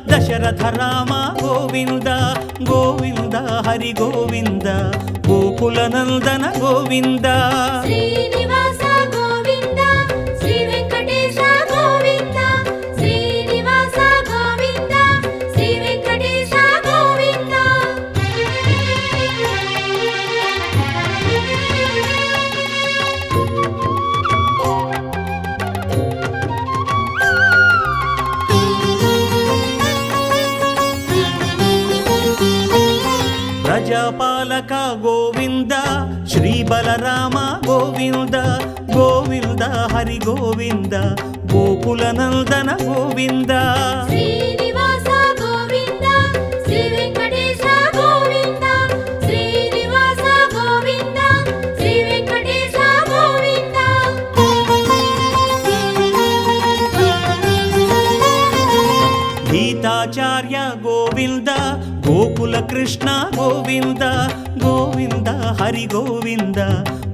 దశరథ రామ గోవింద గోవింద హరి గోవింద గోకులనందన గోవింద శ్రీనివాస గోవింద శ్రీ వెంకటేశ గోవింద శ్రీనివాస గోవింద శ్రీ వెంకటేశ గోవింద ప్రజాపాలక గోవింద శ్రీ బలరామ గోవింద గోవింద హరి గోవింద గోకులనందన గోవింద శ్రీనివాస గోవింద శ్రీ వెంకటేశ గోవింద శ్రీనివాస గోవింద శ్రీ వెంకటేశ గోవింద గీతాచార్య గోవింద గోకుల కృష్ణ గోవింద గోవింద హరి గోవింద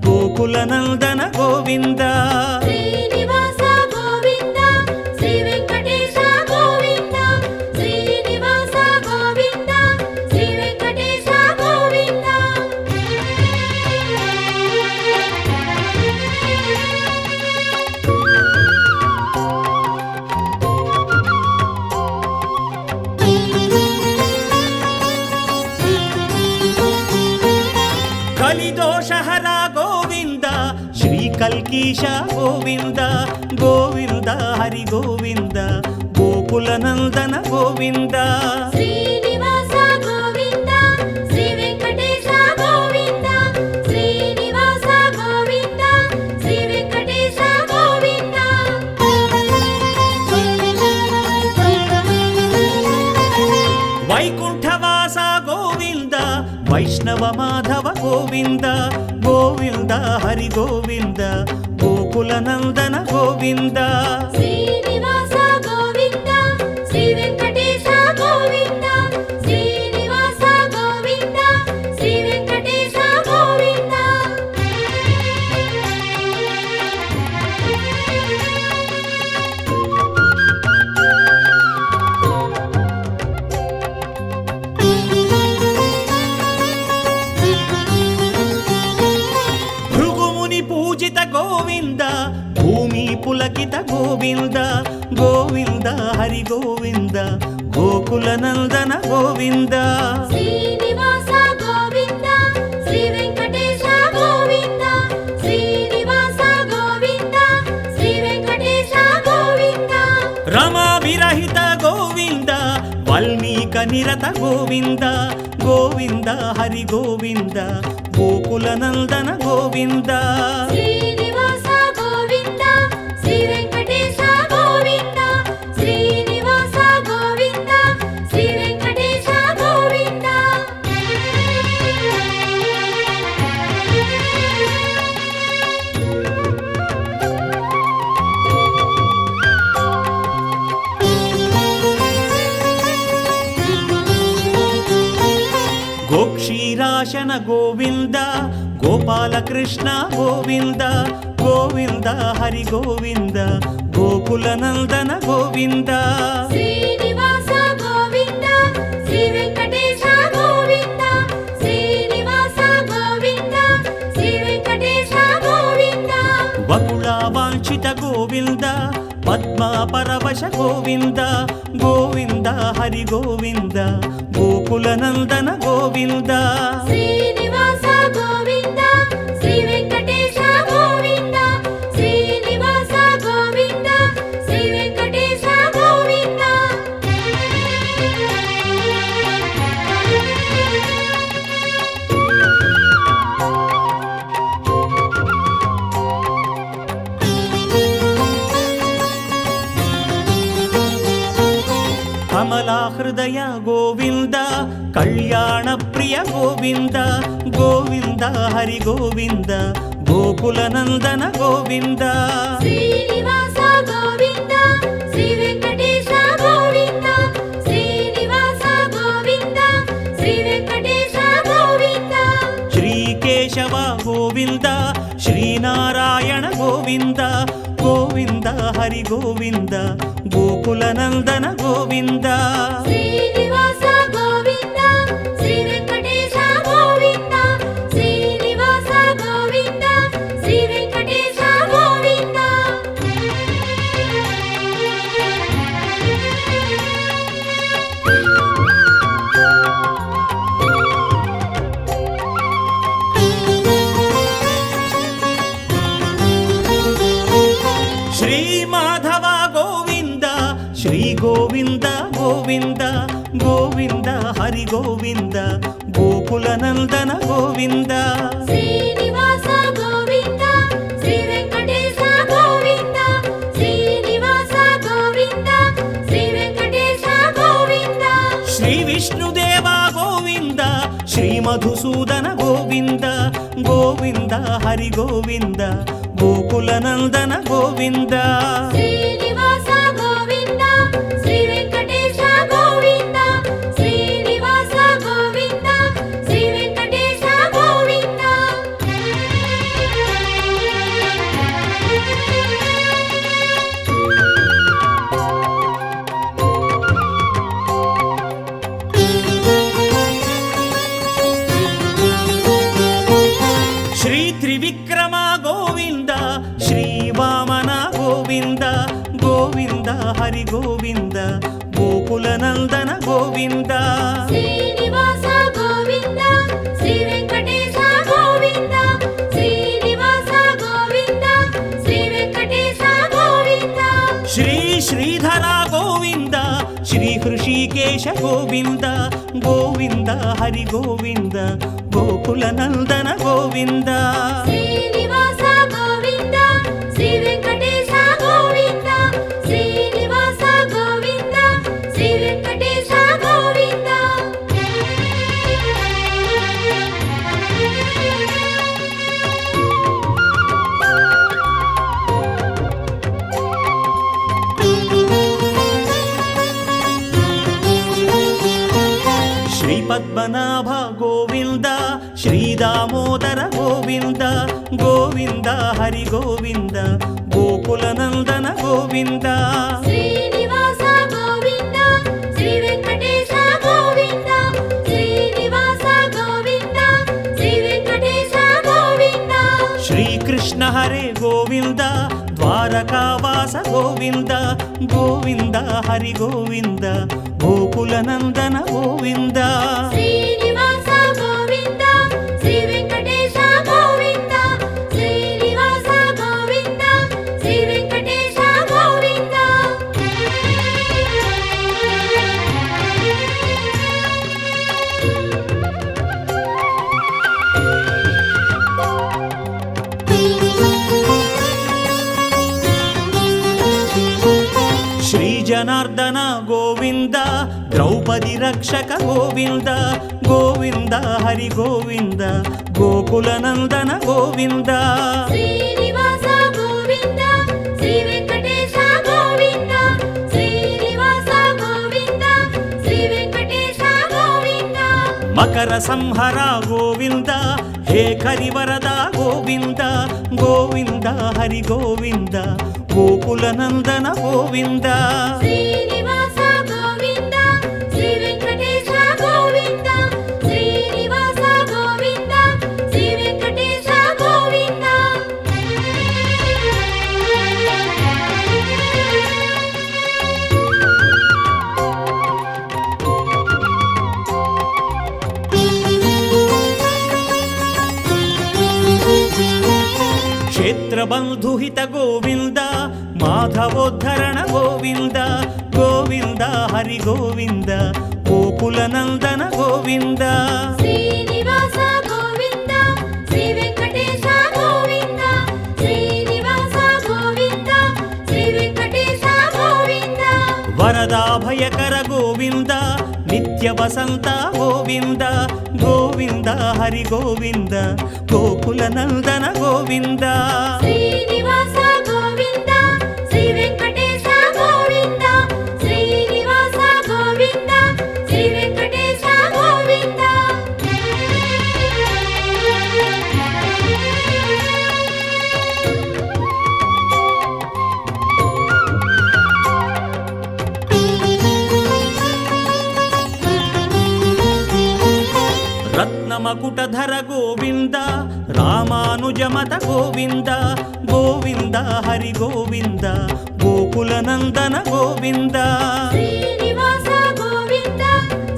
గోకులనందన గోవింద శ్రీనివాస గోవింద శ్రీ వెంకటేశ గోవింద శ్రీనివాస గోవింద శ్రీ వెంకటేశ గోవింద కలిదోషహర గోవింద శ్రీ కల్కీశ గోవింద గోవింద హరి గోవింద గోకులనందన గోవింద శ్రీనివాస గోవింద శ్రీ వెంకటేశ గోవింద శ్రీనివాస గోవింద శ్రీ వెంకటేశ గోవింద వైకుంఠవాస గోవింద వైష్ణవ మాధవ గోవింద గోవింద హరి గోవింద గోకులనందన గోవింద శ్రీనివాస గోవింద శ్రీ వెంకటేశ గోవింద శ్రీనివాస గోవింద శ్రీ వెంకటేశ గోవింద భృగుముని పూజిత గోవింద భూమి పులకిత గోవింద గోవింద హరి గోవింద గోకులనందన గోవింద శ్రీనివాస గోవింద శ్రీ వెంకటేశ గోవింద శ్రీనివాస గోవింద శ్రీ వెంకటేశ గోవింద రమా విరహిత గోవింద వల్మీక నిరత గోవింద గోవింద హరి గోవింద గోకులనందన గోవింద శ్రీనివాస గోవింద శ్రీ వెంకటేశ గోవింద శ్రీనివాస గోవింద శ్రీ వెంకటేశ గోవింద గోక్షీరాశన గోవింద గోపాలకృష్ణ గోవింద గోవింద హరి గోవింద గోకులనందన గోవింద శ్రీనివాస గోవింద శ్రీ వెంకటేశ గోవింద శ్రీనివాస గోవింద శ్రీ వెంకటేశ గోవింద వకుళ వాంఛిత గోవింద పద్మా పరవశ గోవింద గోవింద హరి గోవింద గోకులనందన గోవింద శ్రీనివాస గోవింద శ్రీ వెంకటేశ గోవింద శ్రీనివాస గోవింద శ్రీ వెంకటేశ గోవింద కమలా హృదయ గోవింద కళ్యాణ ప్రియ గోవింద గోవింద హరి గోవింద గోకులనందన గోవింద శ్రీనివాస గోవింద శ్రీ వెంకటేశ గోవింద శ్రీనివాస గోవింద శ్రీ వెంకటేశ గోవింద శ్రీ కేశవ గోవింద శ్రీనారాయణ గోవింద గోవింద హరి గోవింద గోకుల నందన గోవింద శ్రీనివాస గోవింద శ్రీ వెంకటేశ గోవింద శ్రీనివాస గోవింద శ్రీ వెంకటేశ గోవింద శ్రీ మాధవ గోవింద శ్రీ గోవింద గోవింద గోవింద హరి గోవింద గోకుల నందన గోవింద శ్రీనివాస గోవింద శ్రీ వెంకటేశ గోవింద శ్రీనివాస గోవింద శ్రీ వెంకటేశ గోవింద శ్రీ విష్ణుదేవ గోవింద శ్రీ మధుసూదన గోవింద గోవింద హరి గోవింద గోకుల నందన గోవింద శ్రీనివాస గోవింద శ్రీ వెంకటేశ గోవింద శ్రీనివాస గోవింద శ్రీ వెంకటేశ గోవింద శ్రీ త్రివిక్రమ గోవింద శ్రీ వామన గోవింద గోవింద హరి గోవింద గోకుల నందన గోవింద శ్రీనివాస గోవింద శ్రీ వెంకటేశ గోవింద శ్రీనివాస గోవింద శ్రీ వెంకటేశ గోవింద శ్రీ శ్రీధర గోవింద శ్రీ హృషికేశ గోవింద గోవింద హరి గోవింద గోకుల నందన గోవింద శ్రీనివాస గోవింద శ్రీ వెంకటేశ గోవింద శ్రీనివాస గోవింద శ్రీ వెంకటేశ గోవింద శ్రీ పద్మనాభ గోవింద శ్రీ దామోదర గోవింద గోవింద హరి గోవింద గోకుల నందన గోవింద శ్రీనివాస గోవింద శ్రీ వెంకటేశ గోవింద శ్రీనివాస గోవింద శ్రీ వెంకటేశ గోవింద శ్రీకృష్ణ హరే గోవింద ద్వారకావాస గోవింద గోవింద హరి గోవింద గోకుల నందన గోవింద శ్రీనివాస గోవింద శ్రీ వెంకటేశ గోవింద శ్రీనివాస గోవింద శ్రీ వెంకటేశ గోవింద శ్రీ జనార్దన గోవింద ద్రౌపది రక్షక గోవింద గోవింద హరి గోవింద గోకుల నందన గోవింద శ్రీనివాస గోవింద శ్రీ వెంకటేశ గోవింద శ్రీనివాస గోవింద శ్రీ వెంకటేశ గోవింద మకర సంహర గోవింద హే కరివరద గోవింద గోవింద హరి గోవింద గోకుల నందన గోవింద శ్రీనివాస గోవింద శ్రీ వెంకటేశ గోవింద శ్రీనివాస గోవింద శ్రీ వెంకటేశ గోవింద క్షేత్రబంధుహిత గోవింద మాధవోద్ధరణ గోవింద గోవింద హరి గోవింద గోకుల నందన గోవింద శ్రీనివాస గోవింద శ్రీ వెంకటేశ గోవింద శ్రీనివాస గోవింద శ్రీ వెంకటేశ గోవింద వరదాభయకర గోవింద నిత్య వసంత గోవింద గోవింద హరి గోవింద గోకుల నందన గోవింద శ్రీనివాస గోవింద శ్రీ వెంకటేశ గోవింద శ్రీనివాస గోవింద శ్రీ వెంకటేశ గోవింద రామకుటధర గోవింద రామానుజమత గోవింద గోవింద హరి గోవింద గోకులనందన గోవింద శ్రీనివాస గోవింద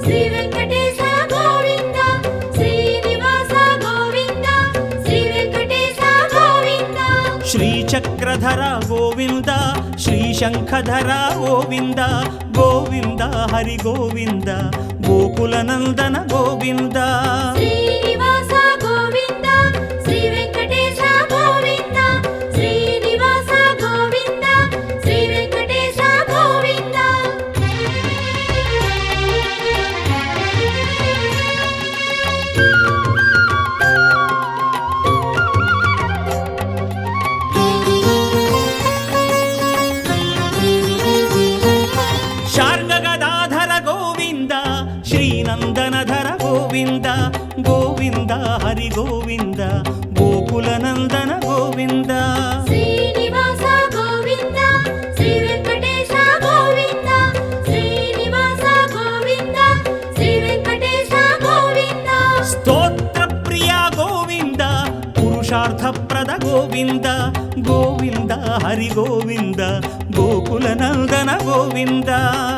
శ్రీ వెంకటేశ గోవింద శ్రీనివాస గోవింద శ్రీ వెంకటేశ గోవింద శ్రీచక్రధర గోవింద శ్రీశంఖధర గోవింద గోవింద హరి గోవింద గోకులనందన గోవింద శ్రీనివాస గోవింద శ్రీ వెంకటేశ గోవింద శ్రీనివాస గోవింద శ్రీ వెంకటేశ గోవింద శార్గగదాధర గోవింద శ్రీనందనధర గోవింద గోవింద హరి గోవింద గోకులనందన గోవింద శ్రీనివాస గోవింద శ్రీ వెంకటేశ గోవింద శ్రీనివాస గోవింద శ్రీ వెంకటేశ గోవింద స్తోత్ర ప్రియ గోవింద పురుషార్థప్రద గోవింద గోవింద హరి గోవింద గోకులనందన గోవింద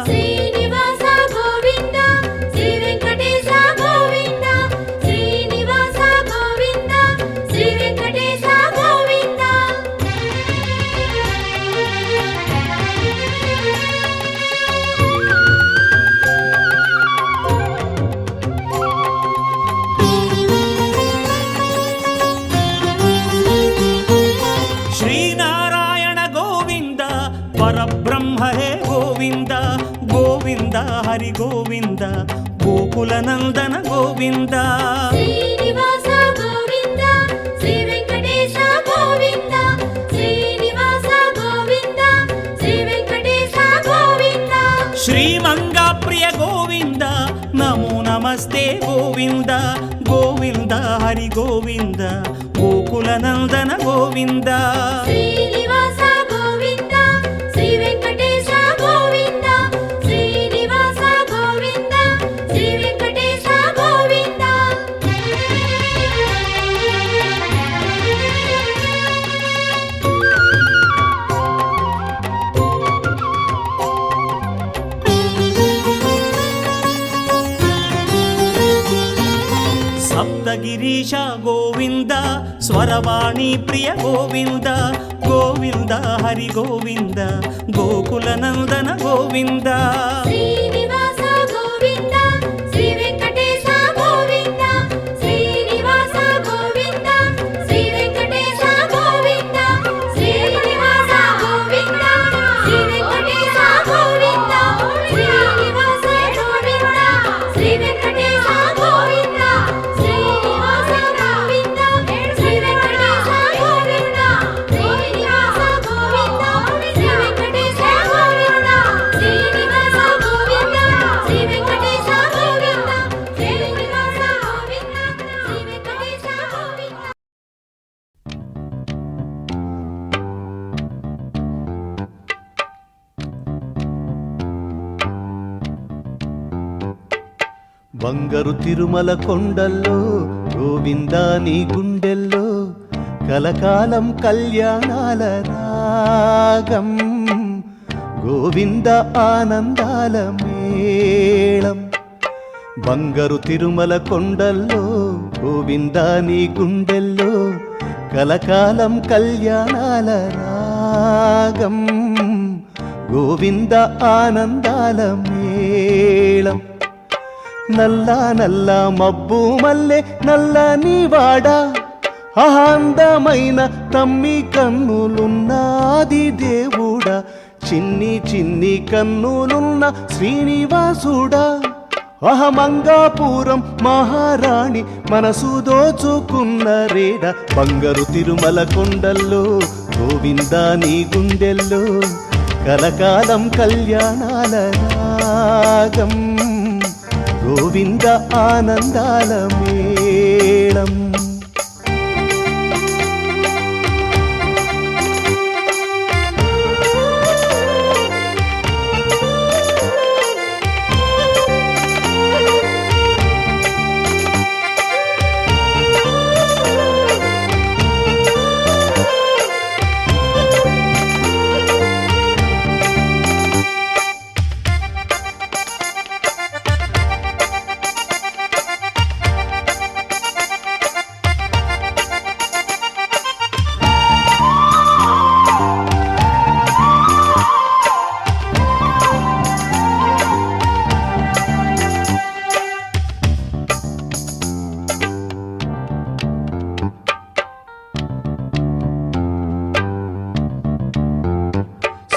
శ్రీనివాస గోవింద శ్రీ వెంకటేశ గోవింద శ్రీనివాస గోవింద శ్రీ వెంకటేశ గోవింద శ్రీనారాయణ గోవింద పరబ్రహ్మ హే గోవింద గోవింద హరి గోవింద గోకులనందన గోవింద శ్రీనివాస గోవింద శ్రీ వెంకటేశ గోవింద శ్రీనివాస గోవింద శ్రీ వెంకటేశ గోవింద శ్రీమంగా ప్రియ గోవింద నమో నమస్తే గోవింద గోవింద హరి గోవింద గోకులనందన గోవింద శ్రీనివాస గోవింద శ్రీ వెంకటేశ గోవింద శ్రీనివాస గోవింద శ్రీ వెంకటేశ గోవింద సప్తగిరీశ గోవింద స్వరవాణి ప్రియ గోవింద గోవింద హరి గోవింద గోకులనందన గోవింద శ్రీనివాస గోవింద శ్రీ వెంకటేశ గోవింద శ్రీనివాస గోవింద శ్రీ వెంకటేశ గోవింద శ్రీనివాస గోవింద శ్రీ వెంకటేశ గోవింద శ్రీనివాస గోవింద శ్రీ వెంకటేశ గోవింద శ్రీనివాస గోవింద శ్రీ వెంకటేశ గోవింద శ్రీనివాస గోవింద శ్రీ వెంకటేశ గోవింద శ్రీనివాస గోవింద శ్రీ వెంకటేశ గోవింద శ్రీనివాస గోవింద శ్రీ వెంకటేశ గోవింద బంగారు తిరుమల కొండల్లో గోవిందా నీ గుండెల్లో కలకాలం కళ్యాణాల రాగం గోవింద ఆనందాల మేళం బంగారు తిరుమల కొండల్లో గోవిందా నీ గుండెల్లో కలకాలం కళ్యాణాల రాగం గోవింద ఆనందాల మేళం నల్ల నల్ల మబ్బు మల్లె నల్లని వాడ అందమైన తమ్మి కన్నులున్నాది దేవుడా చిన్ని చిన్ని కన్నులున్న శ్రీనివాసుడా మంగాపురం మహారాణి మనసు దోచుకున్న రేడ బంగారు తిరుమల కొండల్లో గోవిందా నీ గుండెల్లో కలకాలం కళ్యాణాల రాగం గోవింద ఆనందాల మేళం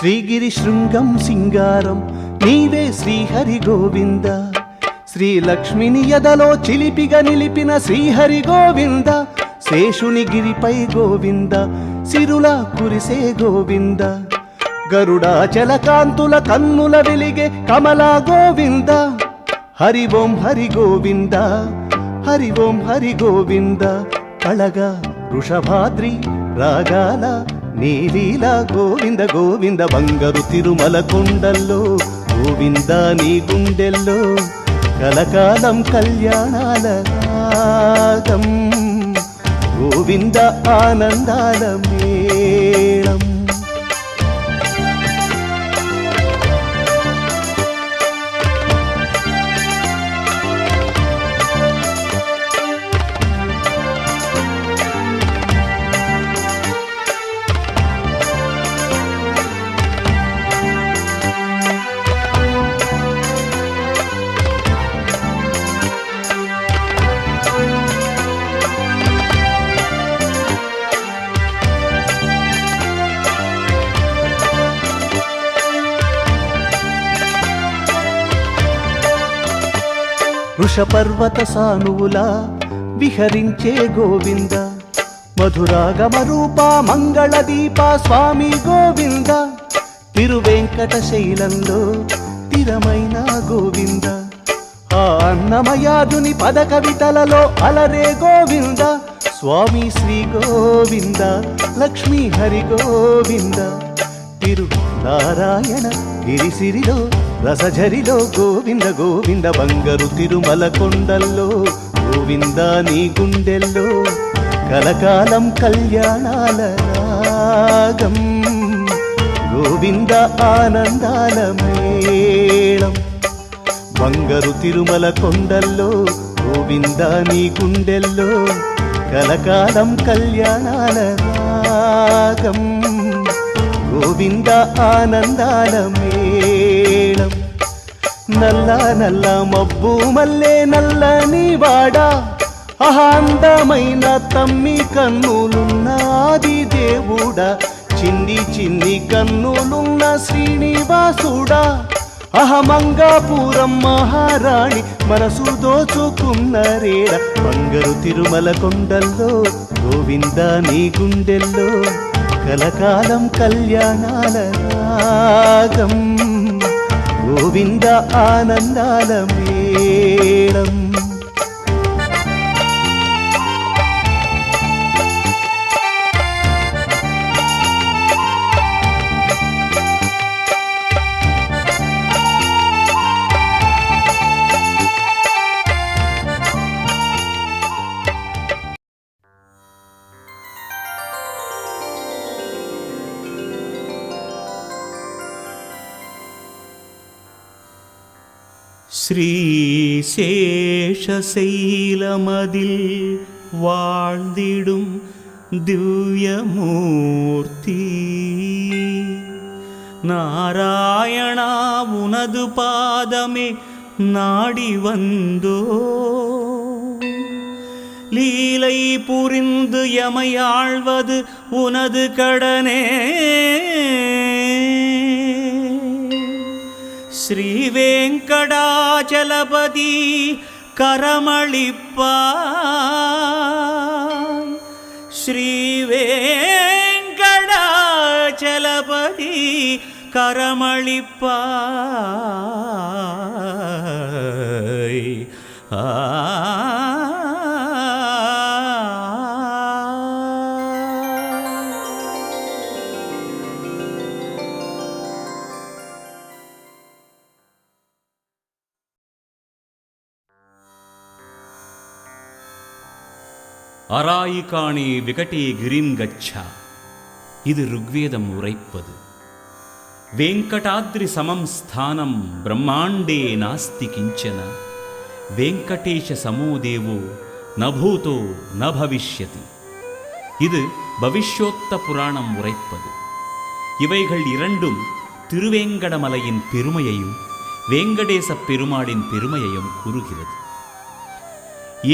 శ్రీగిరి శృంగం సింగారం నీవే శ్రీహరి గోవింద, శ్రీలక్ష్మిని ఎదలో చిలిపిగా నిలిపిన శ్రీహరి గోవింద, శేషుని గిరిపై గోవింద సిరుల కురిసే గోవింద, గరుడాచల కాంతుల కన్నుల వెలిగే కమలా గోవింద, హరి ఓం హరి గోవింద, హరి ఓం హరి గోవింద, కళగా వృషభాద్రి రాగాల నీలీల గోవింద గోవింద, బంగారు తిరుమల కొండల్లో గోవింద నీ గుండెల్లో కలకాలం కళ్యాణాల రాగం, గోవింద ఆనందాల మేళం. వృషపర్వత సానువులా విహరించే గోవింద, మధురాగమ రూప మంగళ దీప స్వామి గోవింద, తిరువెంకట శైలంలో తిరమైన గోవింద, ఆ అన్నమయాదుని పద కవితలలో అలరే గోవింద, స్వామి శ్రీ గోవింద లక్ష్మీ హరి గోవింద, తిరు నారాయణ గిరిసిరిలో రసఝరిలో గోవింద గోవింద, బంగారు తిరుమల కొండల్లో గోవింద నీ గుండెల్లో కలకాలం కళ్యాణాల రాగం, గోవింద ఆనందాల మేళం, బంగారు తిరుమల కొండల్లో గోవింద నీ గుండెల్లో కలకాలం కళ్యాణాల రాగం, గోవింద ఆనందాల మేళం. నల్ల నల్ల మబ్బు మల్లె నల్లని వాడా, అందమైన తమ్మి కన్నులున్న ఆది దేవుడా, చిన్ని చిన్ని కన్నులున్న శ్రీనివాసుడా, మంగాపురం మహారాణి మనసు దోచుకున్న రేడ, బంగారు తిరుమల కొండల్లో గోవింద నీ గుండెల్లో కలకాలం కళ్యాణాల రాగం, గోవింద ఆనందాల మేళం. ஸ்ரீசேஷசைலமதில் வாழ்ந்திடும் திவ்யமூர்த்தி, நாராயணா உனது பாதமே நாடி வந்தோ, லீலை புரிந்து எமையாழ்வது உனது கடனே, శ్రీ వెంకటాచలపతి కరమళిప్పాయ్, శ్రీ వెంకటాచలపతి కరమళిప్పాయ్. அராயிகாணி விகடே கிரிம் கச்சா, இது ருக்வேதம் உரைப்பது. வெங்கடாத்ரி சமம் ஸ்தானம் பிரம்மாண்டே நாஸ்தி கிஞ்சன, வெங்கடேஷ சமோ தேவோ நபூதோ ந பவிஷ்யதி, இது பவிஷ்யோத்த புராணம் உரைப்பது. இவைகள் இரண்டும் திருவேங்கடமலையின் பெருமையையும் வேங்கடேசப் பெருமாளின் பெருமையையும் கூறுகிறது.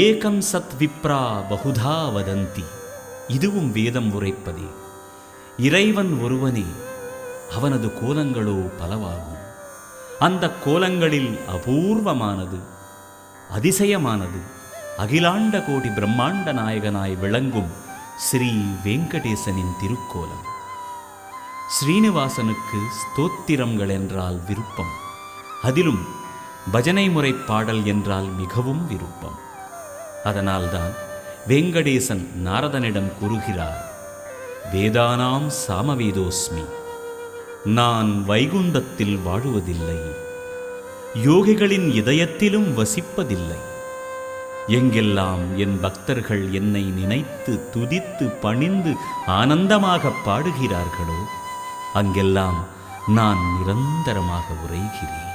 ஏகம் சத் விப்ரா பகுதா வதந்தி, இதுவும் வேதம் உரைப்பதே. இறைவன் ஒருவனே, அவனது கோலங்களோ பலவாகும். அந்த கோலங்களில் அபூர்வமானது, அதிசயமானது, அகிலாண்ட கோடி பிரம்மாண்ட நாயகனாய் விளங்கும் ஸ்ரீ வெங்கடேசனின் திருக்கோலம். ஸ்ரீனிவாசனுக்கு ஸ்தோத்திரங்கள் என்றால் விருப்பம். அதிலும் பஜனை முறை பாடல் என்றால் மிகவும் விருப்பம். அதனால்தான் வெங்கடேசன் நாரதனிடம் கூறுகிறார், வேதானாம் சாமவேதோஸ்மி, நான் வைகுந்தத்தில் வாழுவதில்லை, யோகிகளின் இதயத்திலும் வசிப்பதில்லை. எங்கெல்லாம் என் பக்தர்கள் என்னை நினைத்து துதித்து பணிந்து ஆனந்தமாக பாடுகிறார்களோ அங்கெல்லாம் நான் நிரந்தரமாக உறைகிறேன்.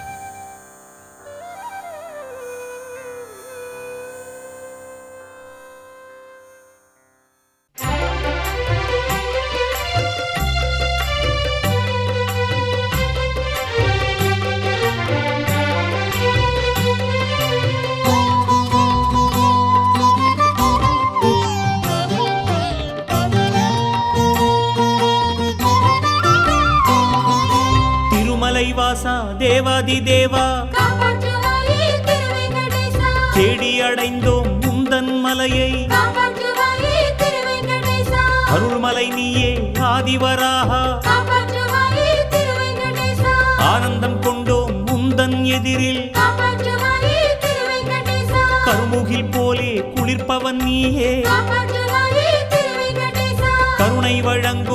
வாசா தேவாதி தேவா, காப்பாற்றுவாயே திருவெங்கடேசா, தேடி அடைந்தோம் முந்தன் மலையை, காப்பாற்றுவாயே திருவெங்கடேசா, அருள்மலை நீயே ஆதிவராகா, காப்பாற்றுவாயே திருவெங்கடேசா, ஆனந்தம் கொண்டோம் முந்தன் எதிரில், காப்பாற்றுவாயே திருவெங்கடேசா, கருமுகில் போலே குளிர்ப்பவன் நீயே, காப்பாற்றுவாயே திருவெங்கடேசா, கருணை வழங்கும்